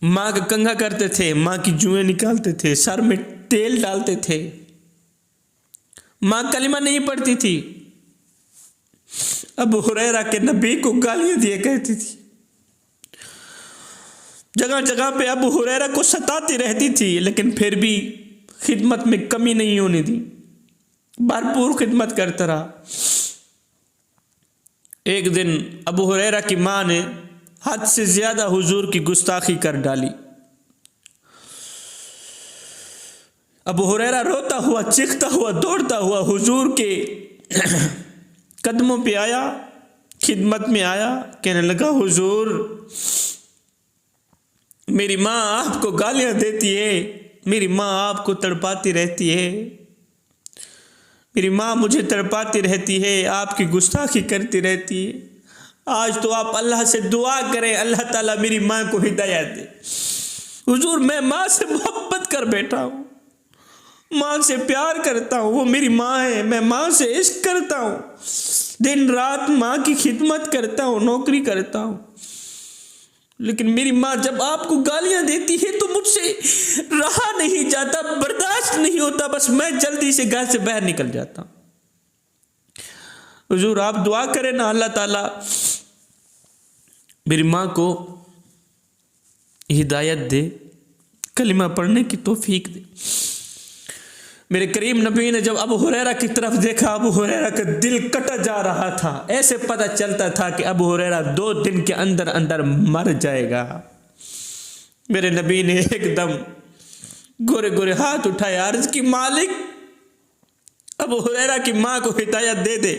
ماں کا کنگھا کرتے تھے، ماں کی جوئیں نکالتے تھے، سر میں تیل ڈالتے تھے، ماں کلمہ نہیں پڑھتی تھی، ابو ہریرہ کے نبی کو گالیاں دیا کرتی تھی، جگہ جگہ پہ ابو ہریرہ کو ستاتی رہتی تھی، لیکن پھر بھی خدمت میں کمی نہیں ہونے دی، بھرپور خدمت کرتا رہا۔ ایک دن ابو ہریرہ کی ماں نے حد سے زیادہ حضور کی گستاخی کر ڈالی، ابو ہریرہ روتا ہوا، چیختا ہوا، دوڑتا ہوا حضور کے قدموں پہ آیا، خدمت میں آیا، کہنے لگا حضور میری ماں آپ کو گالیاں دیتی ہے، میری ماں آپ کو تڑپاتی رہتی ہے، میری ماں مجھے تڑپاتی رہتی ہے، آپ کی گستاخی کرتی رہتی ہے، آج تو آپ اللہ سے دعا کریں اللہ تعالیٰ میری ماں کو ہدایت دے۔ حضور میں ماں سے محبت کر بیٹھا ہوں، ماں سے پیار کرتا ہوں، وہ میری ماں ہے، میں ماں سے عشق کرتا ہوں، دن رات ماں کی خدمت کرتا ہوں، نوکری کرتا ہوں، لیکن میری ماں جب آپ کو گالیاں دیتی ہے تو مجھ سے رہا نہیں جاتا، برداشت نہیں ہوتا، بس میں جلدی سے گھر سے باہر نکل جاتا ہوں۔ حضور آپ دعا کریں نا اللہ تعالیٰ میری ماں کو ہدایت دے، کلمہ پڑھنے کی توفیق دے۔ میرے کریم نبی نے جب ابو ہریرہ کی طرف دیکھا، ابو ہریرہ کا دل کٹا جا رہا تھا، ایسے پتہ چلتا تھا کہ ابو ہریرہ 2 دن کے اندر اندر مر جائے گا۔ میرے نبی نے ایک دم گورے گورے ہاتھ اٹھائے، عرض کی مالک ابو ہریرہ کی ماں کو ہدایت دے دے،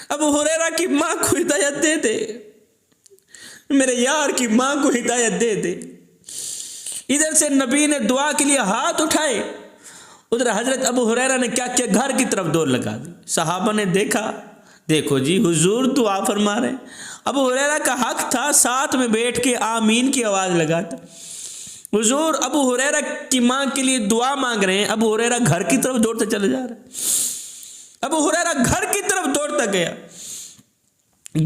ابو ہریرہ کی ماں کو ہدایت دے دے، میرے یار کی ماں کو ہدایت دے دے۔ ادھر سے نبی نے دعا کے لیے ہاتھ اٹھائے، ادھر حضرت ابو ہریرہ نے کیا کیا، گھر کی طرف دوڑ لگا دی۔ صحابہ نے دیکھا، دیکھو جی حضور دعا فرما رہے ہیں۔ ابو ہریرہ کا حق تھا ساتھ میں بیٹھ کے آمین کی آواز لگاتا۔ حضور ابو ہریرہ کی ماں کے لیے دعا مانگ رہے ہیں، ابو ہریرہ گھر کی طرف دوڑتے چلے جا رہے ہیں۔ ابو ہریرہ گھر کی طرف دوڑتا گیا،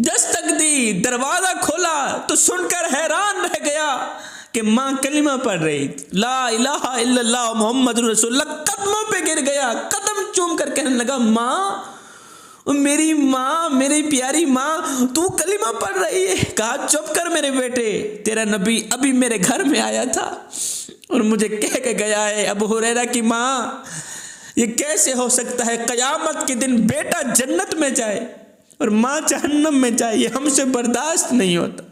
دستک دی، دروازہ کھولا تو سن کر حیران رہ گیا کہ ماں کلمہ پڑھ رہی تھی، لا الہ الا اللہ محمد رسول اللہ۔ قدموں پہ گر گیا، قدم چوم کر کہنے لگا، ماں، میری ماں، میری پیاری ماں، تو کلمہ پڑھ رہی ہے؟ کہا چپ کر میرے بیٹے، تیرا نبی ابھی میرے گھر میں آیا تھا اور مجھے کہہ کے گیا ہے ابو ہریرہ کی ماں یہ کیسے ہو سکتا ہے قیامت کے دن بیٹا جنت میں جائے اور ماں جہنم میں جائے، یہ ہم سے برداشت نہیں ہوتا،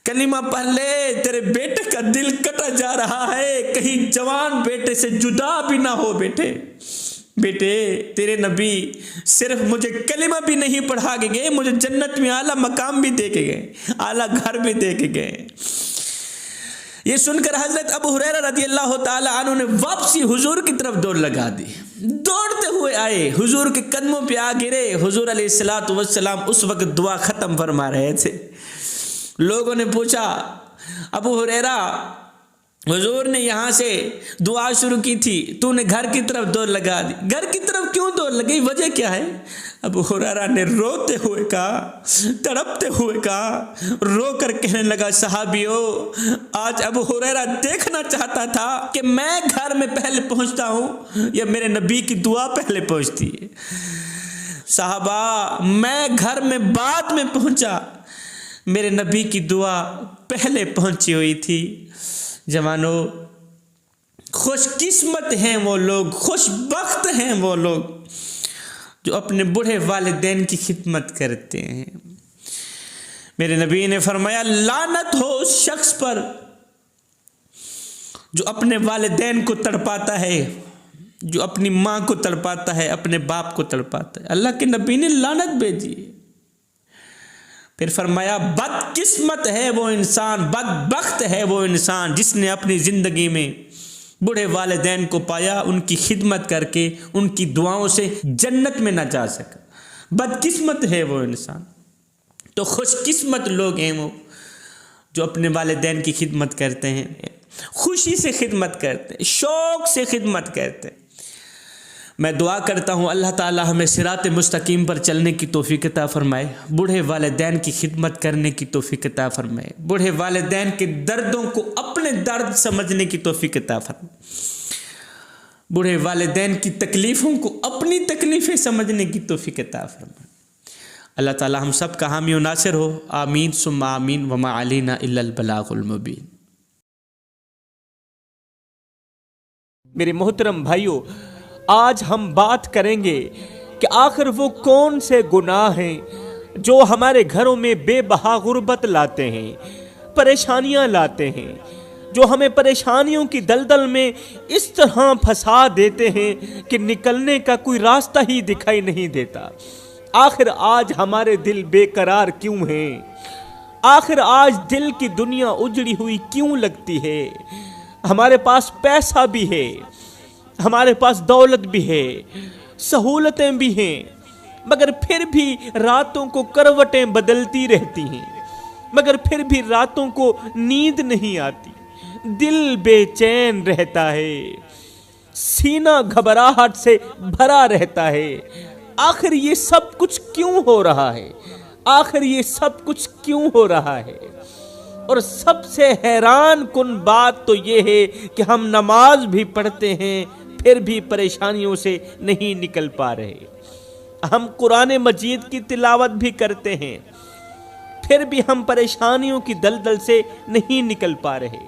کلمہ پڑھ لے، تیرے بیٹے کا دل کٹا جا رہا ہے، کہیں جوان بیٹے سے جدا بھی نہ ہو۔ بیٹے تیرے نبی صرف مجھے کلمہ بھی نہیں پڑھا کے گئے، مجھے جنت میں اعلیٰ مقام بھی دے کے گئے، اعلیٰ گھر بھی دے کے گئے۔ یہ سن کر حضرت ابو ہریرہ رضی اللہ تعالی عنہ نے واپسی حضور کی طرف دوڑ لگا دی، دوڑتے ہوئے آئے، حضور کے قدموں پہ آ گرے۔ حضور علیہ الصلوۃ والسلام اس وقت دعا ختم فرما رہے تھے۔ لوگوں نے پوچھا، ابو ہریرہ حضور نے یہاں سے دعا شروع کی تھی، تو نے گھر کی طرف دوڑ لگا دی، گھر کی طرف کیوں دوڑ لگی، وجہ کیا ہے؟ ابو ہریرہ نے روتے ہوئے کہا، تڑپتے ہوئے کہا، رو کر کہنے لگا، صحابیوں آج ابو ہریرہ دیکھنا چاہتا تھا کہ میں گھر میں پہلے پہنچتا ہوں یا میرے نبی کی دعا پہلے پہنچتی ہے۔ صحابہ میں گھر میں بعد میں پہنچا، میرے نبی کی دعا پہلے پہنچی ہوئی تھی۔ جوانو، خوش قسمت ہیں وہ لوگ، خوش بخت ہیں وہ لوگ جو اپنے بوڑھے والدین کی خدمت کرتے ہیں۔ میرے نبی نے فرمایا، لعنت ہو اس شخص پر جو اپنے والدین کو تڑپاتا ہے، جو اپنی ماں کو تڑپاتا ہے، اپنے باپ کو تڑپاتا ہے۔ اللہ کے نبی نے لعنت بھیجی۔ پھر فرمایا، بدقسمت ہے وہ انسان، بدبخت ہے وہ انسان جس نے اپنی زندگی میں بوڑھے والدین کو پایا، ان کی خدمت کر کے ان کی دعاؤں سے جنت میں نہ جا سکا۔ بدقسمت ہے وہ انسان۔ تو خوش قسمت لوگ ہیں وہ جو اپنے والدین کی خدمت کرتے ہیں، خوشی سے خدمت کرتے ہیں، شوق سے خدمت کرتے ہیں۔ میں دعا کرتا ہوں اللہ تعالی ہمیں صراط مستقیم پر چلنے کی توفیق عطا فرمائے، بوڑھے والدین کی خدمت کرنے کی توفیق عطا فرمائے، بوڑھے والدین کے دردوں کو اپنے درد سمجھنے کی توفیق عطا فرمائے، بوڑھے والدین کی تکلیفوں کو اپنی تکلیفیں سمجھنے کی توفیق عطا فرمائے۔ اللہ تعالی ہم سب کا حامی و ناصر ہو، آمین ثم آمین، وما علینا الا البلاغ المبین۔ میرے محترم بھائیوں، آج ہم بات کریں گے کہ آخر وہ کون سے گناہ ہیں جو ہمارے گھروں میں بے بہا غربت لاتے ہیں، پریشانیاں لاتے ہیں، جو ہمیں پریشانیوں کی دلدل میں اس طرح پھنسا دیتے ہیں کہ نکلنے کا کوئی راستہ ہی دکھائی نہیں دیتا۔ آخر آج ہمارے دل بے قرار کیوں ہیں؟ آخر آج دل کی دنیا اجڑی ہوئی کیوں لگتی ہے؟ ہمارے پاس پیسہ بھی ہے، ہمارے پاس دولت بھی ہے، سہولتیں بھی ہیں، مگر پھر بھی راتوں کو کروٹیں بدلتی رہتی ہیں، مگر پھر بھی راتوں کو نیند نہیں آتی، دل بے چین رہتا ہے، سینہ گھبراہٹ سے بھرا رہتا ہے۔ آخر یہ سب کچھ کیوں ہو رہا ہے؟ آخر یہ سب کچھ کیوں ہو رہا ہے؟ اور سب سے حیران کن بات تو یہ ہے کہ ہم نماز بھی پڑھتے ہیں پھر بھی پریشانیوں سے نہیں نکل پا رہے، ہم قرآن مجید کی تلاوت بھی کرتے ہیں پھر بھی ہم پریشانیوں کی دلدل سے نہیں نکل پا رہے۔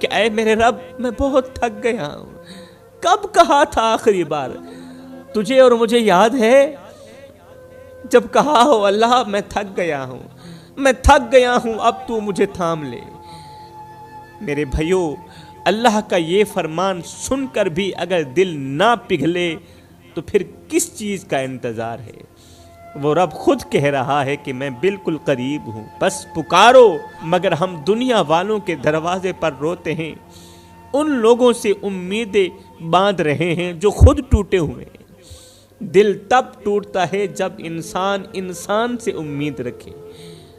کہ اے میرے رب میں بہت تھک گیا ہوں. کب کہا تھا آخری بار؟ تجھے اور مجھے یاد ہے جب کہا ہو اللہ میں تھک گیا ہوں، میں تھک گیا ہوں، اب تو مجھے تھام لے. میرے بھائیو، اللہ کا یہ فرمان سن کر بھی اگر دل نہ پگھلے تو پھر کس چیز کا انتظار ہے؟ وہ رب خود کہہ رہا ہے کہ میں بالکل قریب ہوں، بس پکارو. مگر ہم دنیا والوں کے دروازے پر روتے ہیں، ان لوگوں سے امیدیں باندھ رہے ہیں جو خود ٹوٹے ہوئے ہیں. دل تب ٹوٹتا ہے جب انسان سے امید رکھے،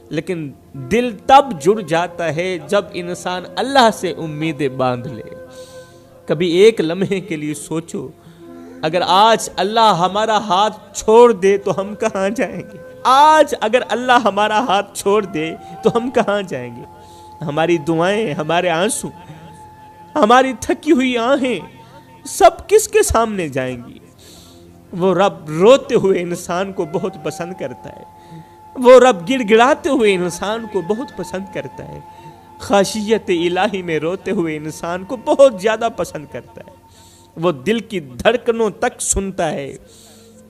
لیکن دل تب جڑ جاتا ہے جب انسان اللہ سے امیدیں باندھ لے. کبھی ایک لمحے کے لیے سوچو، اگر آج اللہ ہمارا ہاتھ چھوڑ دے تو ہم کہاں جائیں گے؟ آج اگر اللہ ہمارا ہاتھ چھوڑ دے تو ہم کہاں جائیں گے؟ ہماری دعائیں، ہمارے آنسو، ہماری تھکی ہوئی آہیں سب کس کے سامنے جائیں گی؟ وہ رب روتے ہوئے انسان کو بہت پسند کرتا ہے، وہ رب گڑ گڑاتے ہوئے انسان کو بہت پسند کرتا ہے، خاشیت الہی میں روتے ہوئے انسان کو بہت زیادہ پسند کرتا ہے. وہ دل کی دھڑکنوں تک سنتا ہے،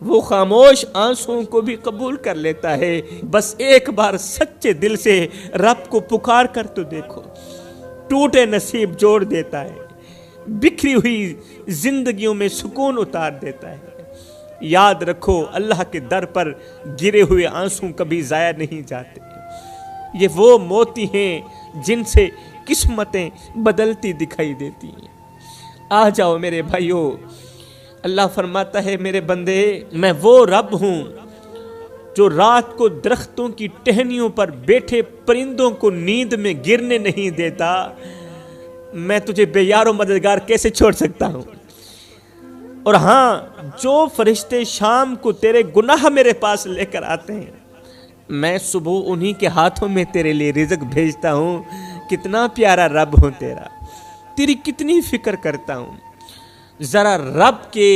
وہ خاموش آنسوؤں کو بھی قبول کر لیتا ہے. بس ایک بار سچے دل سے رب کو پکار کر تو دیکھو، ٹوٹے نصیب جوڑ دیتا ہے، بکھری ہوئی زندگیوں میں سکون اتار دیتا ہے. یاد رکھو، اللہ کے در پر گرے ہوئے آنسو کبھی ضائع نہیں جاتے. یہ وہ موتی ہیں جن سے قسمتیں بدلتی دکھائی دیتی ہیں. آ جاؤ میرے بھائیو، اللہ فرماتا ہے میرے بندے، میں وہ رب ہوں جو رات کو درختوں کی ٹہنیوں پر بیٹھے پرندوں کو نیند میں گرنے نہیں دیتا. میں تجھے بے یار و مددگار کیسے چھوڑ سکتا ہوں؟ اور ہاں، جو فرشتے شام کو تیرے گناہ میرے پاس لے کر آتے ہیں، میں صبح انہی کے ہاتھوں میں تیرے لیے رزق بھیجتا ہوں. کتنا پیارا رب ہوں تیرا، تیری کتنی فکر کرتا ہوں. ذرا رب کے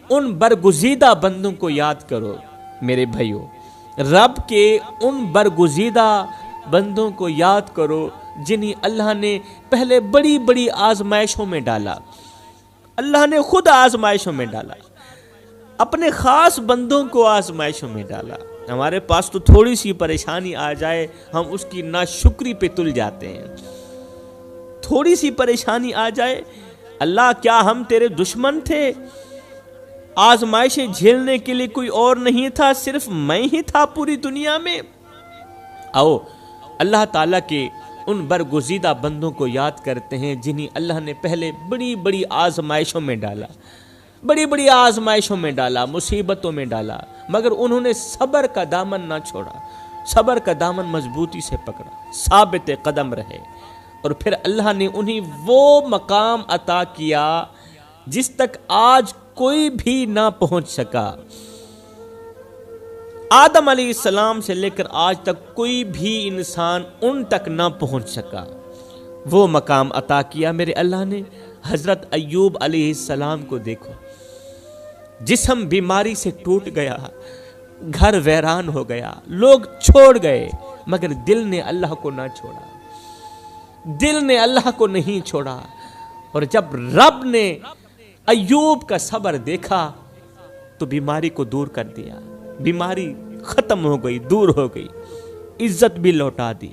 ان برگزیدہ بندوں کو یاد کرو میرے بھائیو، رب کے ان برگزیدہ بندوں کو یاد کرو جنہیں اللہ نے پہلے بڑی بڑی آزمائشوں میں ڈالا. اللہ نے خود آزمائشوں میں ڈالا، اپنے خاص بندوں کو آزمائشوں میں ڈالا. ہمارے پاس تو تھوڑی سی پریشانی آ جائے ہم اس کی ناشکری پہ تل جاتے ہیں. تھوڑی سی پریشانی آ جائے، اللہ کیا ہم تیرے دشمن تھے؟ آزمائشیں جھیلنے کے لیے کوئی اور نہیں تھا، صرف میں ہی تھا پوری دنیا میں؟ آؤ اللہ تعالیٰ کے ان برگزیدہ بندوں کو یاد کرتے ہیں جنہیں اللہ نے پہلے بڑی بڑی آزمائشوں میں ڈالا، بڑی بڑی آزمائشوں میں ڈالا، مصیبتوں میں ڈالا، مگر انہوں نے صبر کا دامن نہ چھوڑا، صبر کا دامن مضبوطی سے پکڑا، ثابت قدم رہے. اور پھر اللہ نے انہیں وہ مقام عطا کیا جس تک آج کوئی بھی نہ پہنچ سکا. آدم علیہ السلام سے لے کر آج تک کوئی بھی انسان ان تک نہ پہنچ سکا. وہ مقام عطا کیا میرے اللہ نے. حضرت ایوب علیہ السلام کو دیکھو، جسم بیماری سے ٹوٹ گیا، گھر ویران ہو گیا، لوگ چھوڑ گئے، مگر دل نے اللہ کو نہ چھوڑا، دل نے اللہ کو نہیں چھوڑا. اور جب رب نے ایوب کا صبر دیکھا تو بیماری کو دور کر دیا، بیماری ختم ہو گئی، دور ہو گئی، عزت بھی لوٹا دی،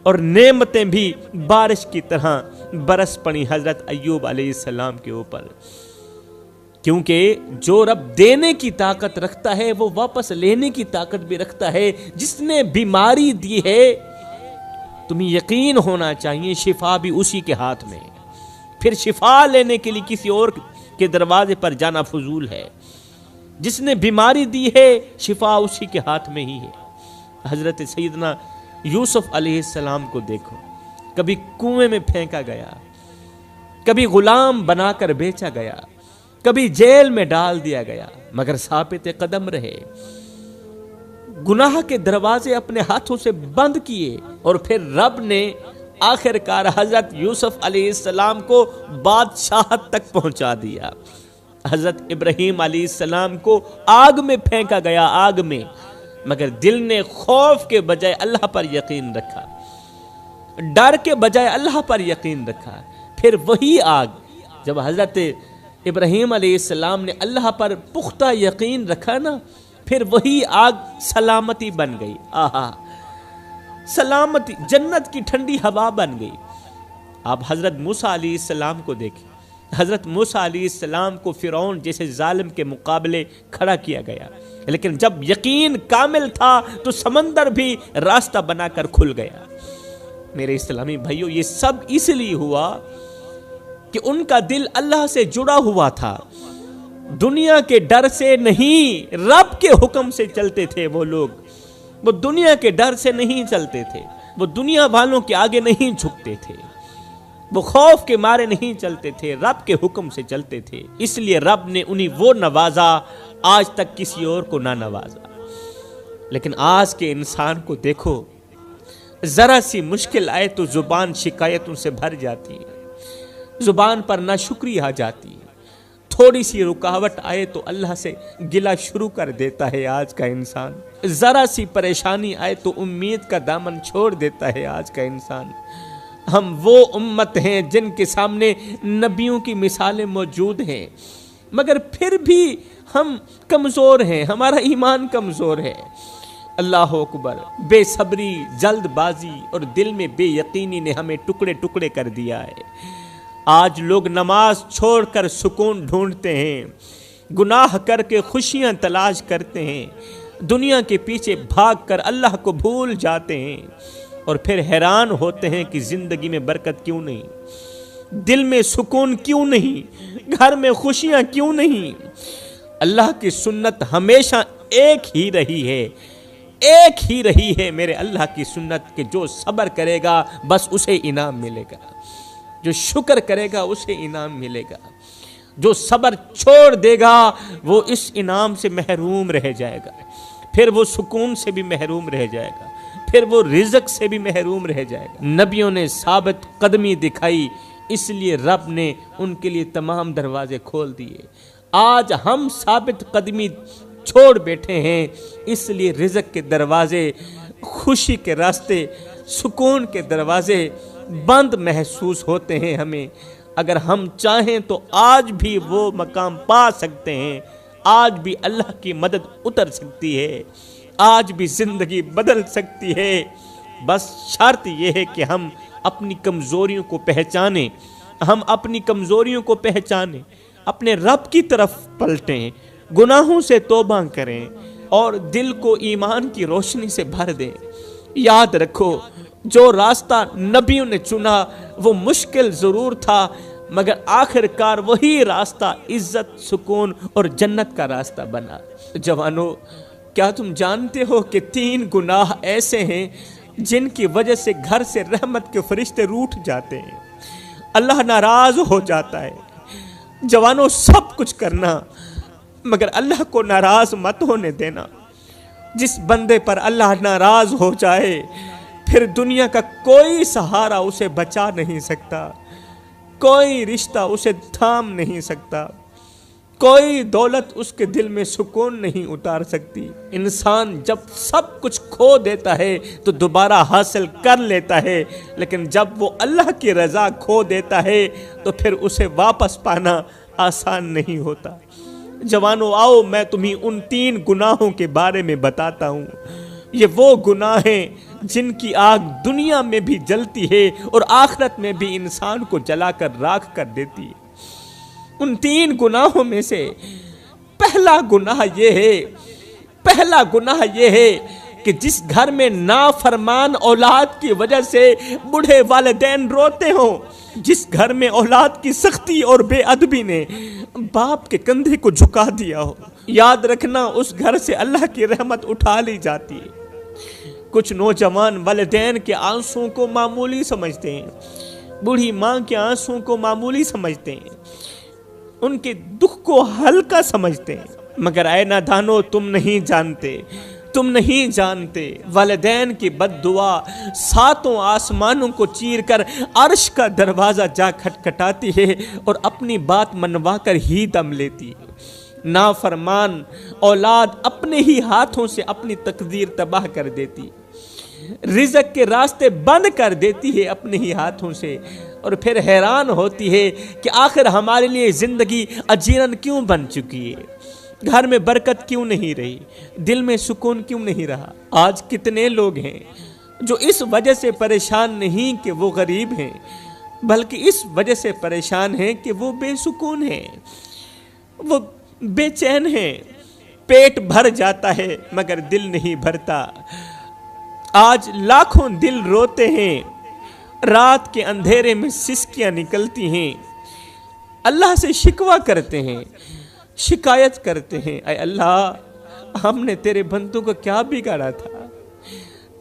اور نعمتیں بھی بارش کی طرح برس پڑی حضرت ایوب علیہ السلام کے اوپر. کیونکہ جو رب دینے کی طاقت رکھتا ہے وہ واپس لینے کی طاقت بھی رکھتا ہے. جس نے بیماری دی ہے تمہیں یقین ہونا چاہیے شفا بھی اسی کے ہاتھ میں. پھر شفا لینے کے لیے کسی اور کے دروازے پر جانا فضول ہے. جس نے بیماری دی ہے شفا اسی کے ہاتھ میں ہی ہے. حضرت سیدنا یوسف علیہ السلام کو دیکھو، کبھی کنویں میں پھینکا گیا، کبھی غلام بنا کر بیچا گیا، کبھی جیل میں ڈال دیا گیا، مگر ثابت قدم رہے. گناہ کے دروازے اپنے ہاتھوں سے بند کیے، اور پھر رب نے آخر کار حضرت یوسف علیہ السلام کو بادشاہت تک پہنچا دیا. حضرت ابراہیم علیہ السلام کو آگ میں پھینکا گیا، آگ میں، مگر دل نے خوف کے بجائے اللہ پر یقین رکھا. ڈر کے بجائے اللہ پر یقین رکھا، پھر وہی آگ جب حضرت ابراہیم علیہ السلام نے اللہ پر پختہ یقین رکھا نا، پھر وہی آگ سلامتی بن گئی۔ آہا، سلامتی، جنت کی ٹھنڈی ہوا بن گئی۔ آپ حضرت موسیٰ علیہ السلام کو دیکھیں، حضرت موسیٰ علیہ السلام کو فرعون جیسے ظالم کے مقابلے کھڑا کیا گیا، لیکن جب یقین کامل تھا تو سمندر بھی راستہ بنا کر کھل گیا۔ میرے اسلامی بھائیوں، یہ سب اس لیے ہوا کہ ان کا دل اللہ سے جڑا ہوا تھا، دنیا کے ڈر سے نہیں، رب کے حکم سے چلتے تھے وہ لوگ۔ وہ دنیا کے ڈر سے نہیں چلتے تھے، وہ دنیا والوں کے آگے نہیں جھکتے تھے، وہ خوف کے مارے نہیں چلتے تھے، رب کے حکم سے چلتے تھے۔ اس لیے رب نے انہیں وہ نوازا، آج تک کسی اور کو نہ نوازا۔ لیکن آج کے انسان کو دیکھو، ذرا سی مشکل آئے تو زبان شکایتوں سے بھر جاتی ہے، زبان پر ناشکری آ جاتی ہے، تھوڑی سی رکاوٹ آئے تو اللہ سے گلہ شروع کر دیتا ہے آج کا انسان، ذرا سی پریشانی آئے تو امید کا دامن چھوڑ دیتا ہے آج کا انسان۔ ہم وہ امت ہیں جن کے سامنے نبیوں کی مثالیں موجود ہیں، مگر پھر بھی ہم کمزور ہیں، ہمارا ایمان کمزور ہے۔ اللہ اکبر، بے صبری، جلد بازی اور دل میں بے یقینی نے ہمیں ٹکڑے ٹکڑے کر دیا ہے۔ آج لوگ نماز چھوڑ کر سکون ڈھونڈتے ہیں، گناہ کر کے خوشیاں تلاش کرتے ہیں، دنیا کے پیچھے بھاگ کر اللہ کو بھول جاتے ہیں، اور پھر حیران ہوتے ہیں کہ زندگی میں برکت کیوں نہیں، دل میں سکون کیوں نہیں، گھر میں خوشیاں کیوں نہیں۔ اللہ کی سنت ہمیشہ ایک ہی رہی ہے، ایک ہی رہی ہے میرے اللہ کی سنت، کہ جو صبر کرے گا بس اسے انعام ملے گا، جو شکر کرے گا اسے انعام ملے گا، جو صبر چھوڑ دے گا وہ اس انعام سے محروم رہ جائے گا، پھر وہ سکون سے بھی محروم رہ جائے گا، پھر وہ رزق سے بھی محروم رہ جائے گا۔ نبیوں نے ثابت قدمی دکھائی، اس لیے رب نے ان کے لیے تمام دروازے کھول دیے۔ آج ہم ثابت قدمی چھوڑ بیٹھے ہیں، اس لیے رزق کے دروازے، خوشی کے راستے، سکون کے دروازے بند محسوس ہوتے ہیں ہمیں۔ اگر ہم چاہیں تو آج بھی وہ مقام پا سکتے ہیں، آج بھی اللہ کی مدد اتر سکتی ہے، آج بھی زندگی بدل سکتی ہے۔ بس شرط یہ ہے کہ ہم اپنی کمزوریوں کو پہچانیں، ہم اپنی کمزوریوں کو پہچانیں، اپنے رب کی طرف پلٹیں، گناہوں سے توبہ کریں اور دل کو ایمان کی روشنی سے بھر دیں۔ یاد رکھو، جو راستہ نبیوں نے چنا وہ مشکل ضرور تھا، مگر آخر کار وہی راستہ عزت، سکون اور جنت کا راستہ بنا۔ جوانو، کیا تم جانتے ہو کہ 3 گناہ ایسے ہیں جن کی وجہ سے گھر سے رحمت کے فرشتے روٹھ جاتے ہیں، اللہ ناراض ہو جاتا ہے۔ جوانو، سب کچھ کرنا مگر اللہ کو ناراض مت ہونے دینا۔ جس بندے پر اللہ ناراض ہو جائے پھر دنیا کا کوئی سہارا اسے بچا نہیں سکتا، کوئی رشتہ اسے تھام نہیں سکتا، کوئی دولت اس کے دل میں سکون نہیں اتار سکتی۔ انسان جب سب کچھ کھو دیتا ہے تو دوبارہ حاصل کر لیتا ہے، لیکن جب وہ اللہ کی رضا کھو دیتا ہے تو پھر اسے واپس پانا آسان نہیں ہوتا۔ جوانو، آؤ میں تمہیں ان 3 گناہوں کے بارے میں بتاتا ہوں۔ یہ وہ گناہ ہیں جن کی آگ دنیا میں بھی جلتی ہے اور آخرت میں بھی انسان کو جلا کر راکھ کر دیتی ہے۔ ان 3 گناہوں میں سے پہلا گناہ یہ ہے کہ جس گھر میں نافرمان اولاد کی وجہ سے بوڑھے والدین روتے ہوں، جس گھر میں اولاد کی سختی اور بے ادبی نے باپ کے کندھے کو جھکا دیا ہو، یاد رکھنا اس گھر سے اللہ کی رحمت اٹھا لی جاتی ہے۔ کچھ نوجوان والدین کے آنسوں کو معمولی سمجھتے ہیں، بوڑھی ماں کے آنسوں کو معمولی سمجھتے ہیں، ان کے دکھ کو ہلکا سمجھتے ہیں، مگر اے نادانو، تم نہیں جانتے والدین کی بد دعا 7 آسمانوں کو چیر کر عرش کا دروازہ جا کھٹکھٹاتی ہے اور اپنی بات منوا کر ہی دم لیتی ہے۔ نافرمان اولاد اپنے ہی ہاتھوں سے اپنی تقدیر تباہ کر دیتی۔ رزق کے راستے بند کر دیتی ہے اپنے ہی ہاتھوں سے، اور پھر حیران ہوتی ہے کہ آخر ہمارے لیے زندگی اجیرن کیوں بن چکی ہے، گھر میں برکت کیوں نہیں رہی، دل میں سکون کیوں نہیں رہا۔ آج کتنے لوگ ہیں جو اس وجہ سے پریشان نہیں کہ وہ غریب ہیں، بلکہ اس وجہ سے پریشان ہیں کہ وہ بے سکون ہیں، وہ بے چین ہیں، پیٹ بھر جاتا ہے مگر دل نہیں بھرتا۔ آج لاکھوں دل روتے ہیں، رات کے اندھیرے میں سسکیاں نکلتی ہیں، اللہ سے شکوہ کرتے ہیں، شکایت کرتے ہیں، اے اللہ ہم نے تیرے بندوں کو کیا بگاڑا تھا،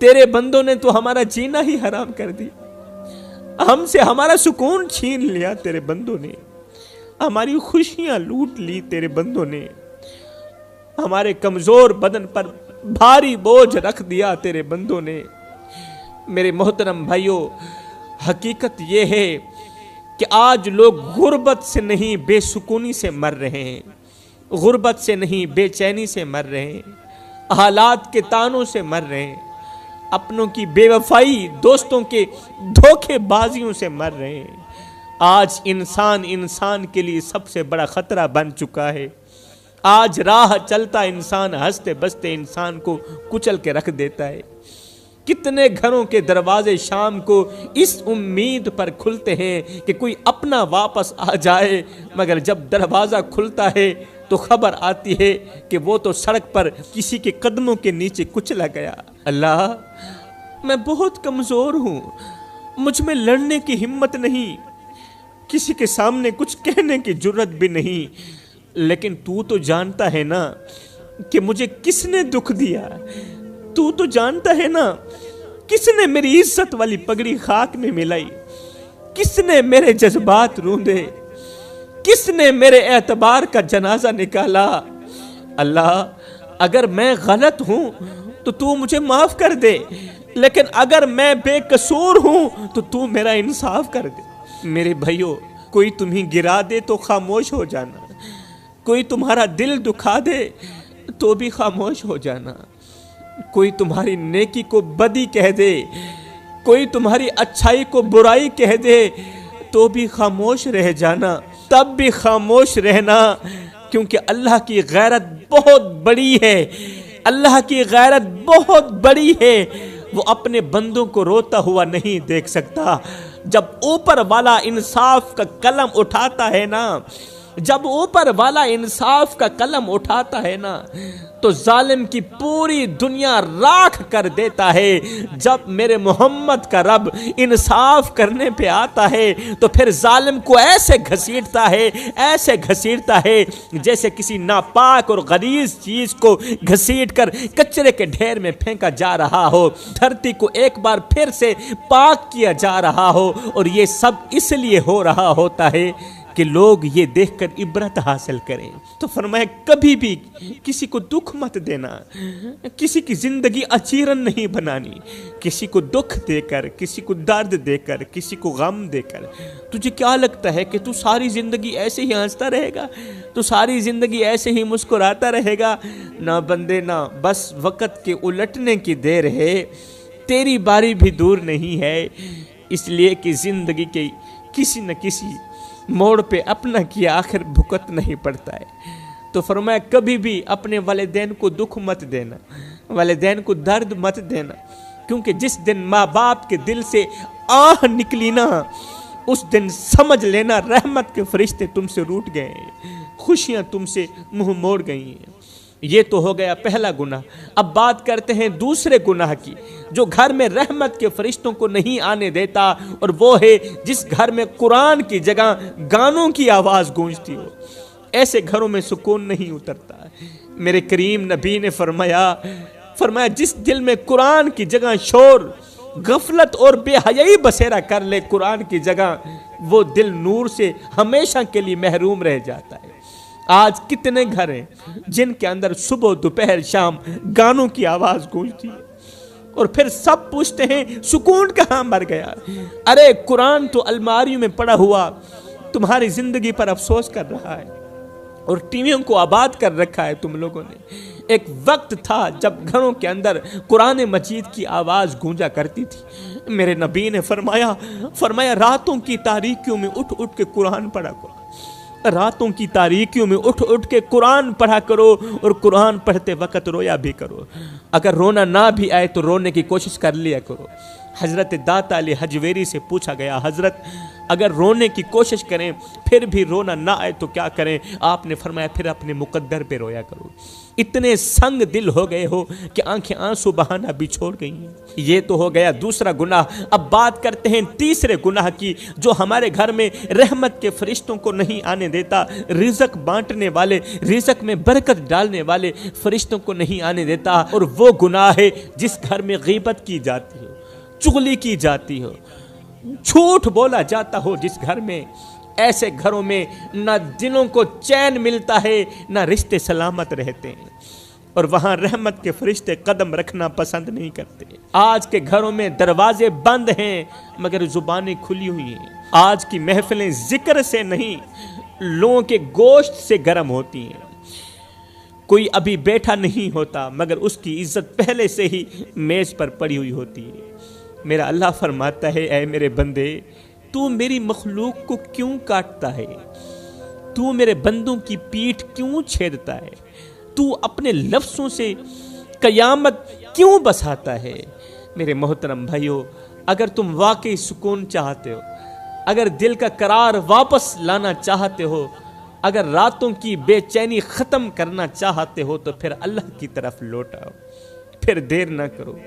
تیرے بندوں نے تو ہمارا جینا ہی حرام کر دیا، ہم سے ہمارا سکون چھین لیا تیرے بندوں نے، ہماری خوشیاں لوٹ لی تیرے بندوں نے، ہمارے کمزور بدن پر بھاری بوجھ رکھ دیا تیرے بندوں نے۔ میرے محترم بھائیوں، حقیقت یہ ہے کہ آج لوگ غربت سے نہیں بے سکونی سے مر رہے ہیں، غربت سے نہیں بے چینی سے مر رہے ہیں، حالات کے تانوں سے مر رہے ہیں، اپنوں کی بے وفائی، دوستوں کے دھوکے بازیوں سے مر رہے ہیں۔ آج انسان کے لیے سب سے بڑا خطرہ بن چکا ہے۔ آج راہ چلتا انسان ہنستے بستے انسان کو کچل کے رکھ دیتا ہے۔ کتنے گھروں کے دروازے شام کو اس امید پر کھلتے ہیں کہ کوئی اپنا واپس آ جائے، مگر جب دروازہ کھلتا ہے تو خبر آتی ہے کہ وہ تو سڑک پر کسی کے قدموں کے نیچے کچلا گیا۔ اللہ، میں بہت کمزور ہوں، مجھ میں لڑنے کی ہمت نہیں، کسی کے سامنے کچھ کہنے کی جرت بھی نہیں، لیکن تو جانتا ہے نا کہ مجھے کس نے دکھ دیا، تو جانتا ہے نا کس نے میری عزت والی پگڑی خاک میں ملائی، کس نے میرے جذبات روندے، کس نے میرے اعتبار کا جنازہ نکالا۔ اللہ، اگر میں غلط ہوں تو مجھے معاف کر دے، لیکن اگر میں بے قصور ہوں تو میرا انصاف کر دے۔ میرے بھائیوں، کوئی تمہیں گرا دے تو خاموش ہو جانا، کوئی تمہارا دل دکھا دے تو بھی خاموش ہو جانا، کوئی تمہاری نیکی کو بدی کہہ دے، کوئی تمہاری اچھائی کو برائی کہہ دے تو بھی خاموش رہ جانا، تب بھی خاموش رہنا، کیونکہ اللہ کی غیرت بہت بڑی ہے، اللہ کی غیرت بہت بڑی ہے۔ وہ اپنے بندوں کو روتا ہوا نہیں دیکھ سکتا۔ جب اوپر والا انصاف کا قلم اٹھاتا ہے نا، جب اوپر والا انصاف کا قلم اٹھاتا ہے نا تو ظالم کی پوری دنیا راکھ کر دیتا ہے۔ جب میرے محمد کا رب انصاف کرنے پہ آتا ہے تو پھر ظالم کو ایسے گھسیٹتا ہے، ایسے گھسیٹتا ہے جیسے کسی ناپاک اور غلیظ چیز کو گھسیٹ کر کچرے کے ڈھیر میں پھینکا جا رہا ہو، دھرتی کو ایک بار پھر سے پاک کیا جا رہا ہو، اور یہ سب اس لیے ہو رہا ہوتا ہے کہ لوگ یہ دیکھ کر عبرت حاصل کریں۔ تو فرمایا کبھی بھی کسی کو دکھ مت دینا، کسی کی زندگی اچیرن نہیں بنانی، کسی کو دکھ دے کر، کسی کو درد دے کر، کسی کو غم دے کر۔ تجھے کیا لگتا ہے کہ تو ساری زندگی ایسے ہی ہنستا رہے گا، تو ساری زندگی ایسے ہی مسکراتا رہے گا؟ نہ بندے نہ، بس وقت کے الٹنے کی دیر ہے، تیری باری بھی دور نہیں ہے، اس لیے کہ زندگی کے کسی نہ کسی موڑ پہ اپنا کیا آخر بھگت نہیں پڑتا ہے۔ تو فرمایا کبھی بھی اپنے والدین کو دکھ مت دینا، والدین کو درد مت دینا، کیونکہ جس دن ماں باپ کے دل سے آہ نکلی نا، اس دن سمجھ لینا رحمت کے فرشتے تم سے روٹ گئے ہیں، خوشیاں تم سے منہ موڑ گئی ہیں۔ یہ تو ہو گیا پہلا گناہ۔ اب بات کرتے ہیں دوسرے گناہ کی، جو گھر میں رحمت کے فرشتوں کو نہیں آنے دیتا، اور وہ ہے جس گھر میں قرآن کی جگہ گانوں کی آواز گونجتی ہو۔ ایسے گھروں میں سکون نہیں اترتا۔ میرے کریم نبی نے فرمایا جس دل میں قرآن کی جگہ شور، غفلت اور بے حیائی بسیرا کر لے قرآن کی جگہ، وہ دل نور سے ہمیشہ کے لیے محروم رہ جاتا ہے۔ آج کتنے گھر ہیں جن کے اندر صبح دوپہر شام گانوں کی آواز گونجتی ہے، اور پھر سب پوچھتے ہیں سکون کہاں مر گیا؟ ارے قرآن تو الماریوں میں پڑا ہوا تمہاری زندگی پر افسوس کر رہا ہے، اور ٹیویوں کو آباد کر رکھا ہے تم لوگوں نے۔ ایک وقت تھا جب گھروں کے اندر قرآن مجید کی آواز گونجا کرتی تھی۔ میرے نبی نے فرمایا راتوں کی تاریکیوں میں اٹھ اٹھ کے قرآن پڑھا کرو، راتوں کی تاریکیوں میں اٹھ اٹھ کے قرآن پڑھا کرو، اور قرآن پڑھتے وقت رویا بھی کرو۔ اگر رونا نہ بھی آئے تو رونے کی کوشش کر لیا کرو۔ حضرت داتا علی حجویری سے پوچھا گیا، حضرت اگر رونے کی کوشش کریں پھر بھی رونا نہ آئے تو کیا کریں؟ آپ نے فرمایا پھر اپنے مقدر پہ رویا کرو۔ اتنے سنگ دل ہو گئے ہو کہ آنکھیں آنسو بہانا بھی چھوڑ گئی ہیں۔ یہ تو ہو گیا دوسرا گناہ۔ اب بات کرتے ہیں تیسرے گناہ کی، جو ہمارے گھر میں رحمت کے فرشتوں کو نہیں آنے دیتا، رزق بانٹنے والے، رزق میں برکت ڈالنے والے فرشتوں کو نہیں آنے دیتا، اور وہ گناہ ہے جس گھر میں غیبت کی جاتی ہو، چغلی کی جاتی ہو، جھوٹ بولا جاتا ہو۔ جس گھر میں، ایسے گھروں میں نہ دلوں کو چین ملتا ہے، نہ رشتے سلامت رہتے ہیں، اور وہاں رحمت کے فرشتے قدم رکھنا پسند نہیں کرتے۔ آج کے گھروں میں دروازے بند ہیں مگر زبانیں کھلی ہوئی ہیں۔ آج کی محفلیں ذکر سے نہیں، لوگوں کے گوشت سے گرم ہوتی ہیں۔ کوئی ابھی بیٹھا نہیں ہوتا مگر اس کی عزت پہلے سے ہی میز پر پڑی ہوئی ہوتی ہے۔ میرا اللہ فرماتا ہے، اے میرے بندے، تو میری مخلوق کو کیوں کاٹتا ہے؟ تو میرے بندوں کی پیٹھ کیوں چھیدتا ہے؟ تو اپنے لفظوں سے قیامت کیوں بساتا ہے؟ میرے محترم بھائیو، اگر تم واقعی سکون چاہتے ہو، اگر دل کا قرار واپس لانا چاہتے ہو، اگر راتوں کی بے چینی ختم کرنا چاہتے ہو، تو پھر اللہ کی طرف لوٹ آؤ، پھر دیر نہ کرو،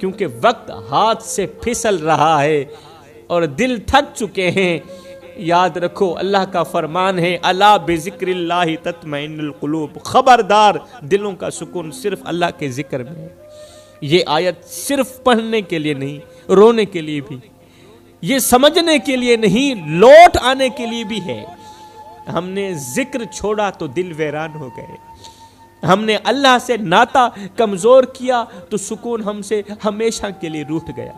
کیونکہ وقت ہاتھ سے پھسل رہا ہے اور دل تھک چکے ہیں۔ یاد رکھو، اللہ کا فرمان ہے، الا بذکر اللہ تطمئن القلوب، خبردار، دلوں کا سکون صرف اللہ کے ذکر میں ہے۔ یہ آیت صرف پڑھنے کے لیے نہیں، رونے کے لیے بھی، یہ سمجھنے کے لیے نہیں، لوٹ آنے کے لیے بھی ہے۔ ہم نے ذکر چھوڑا تو دل ویران ہو گئے، ہم نے اللہ سے ناطا کمزور کیا تو سکون ہم سے ہمیشہ کے لیے روٹھ گیا۔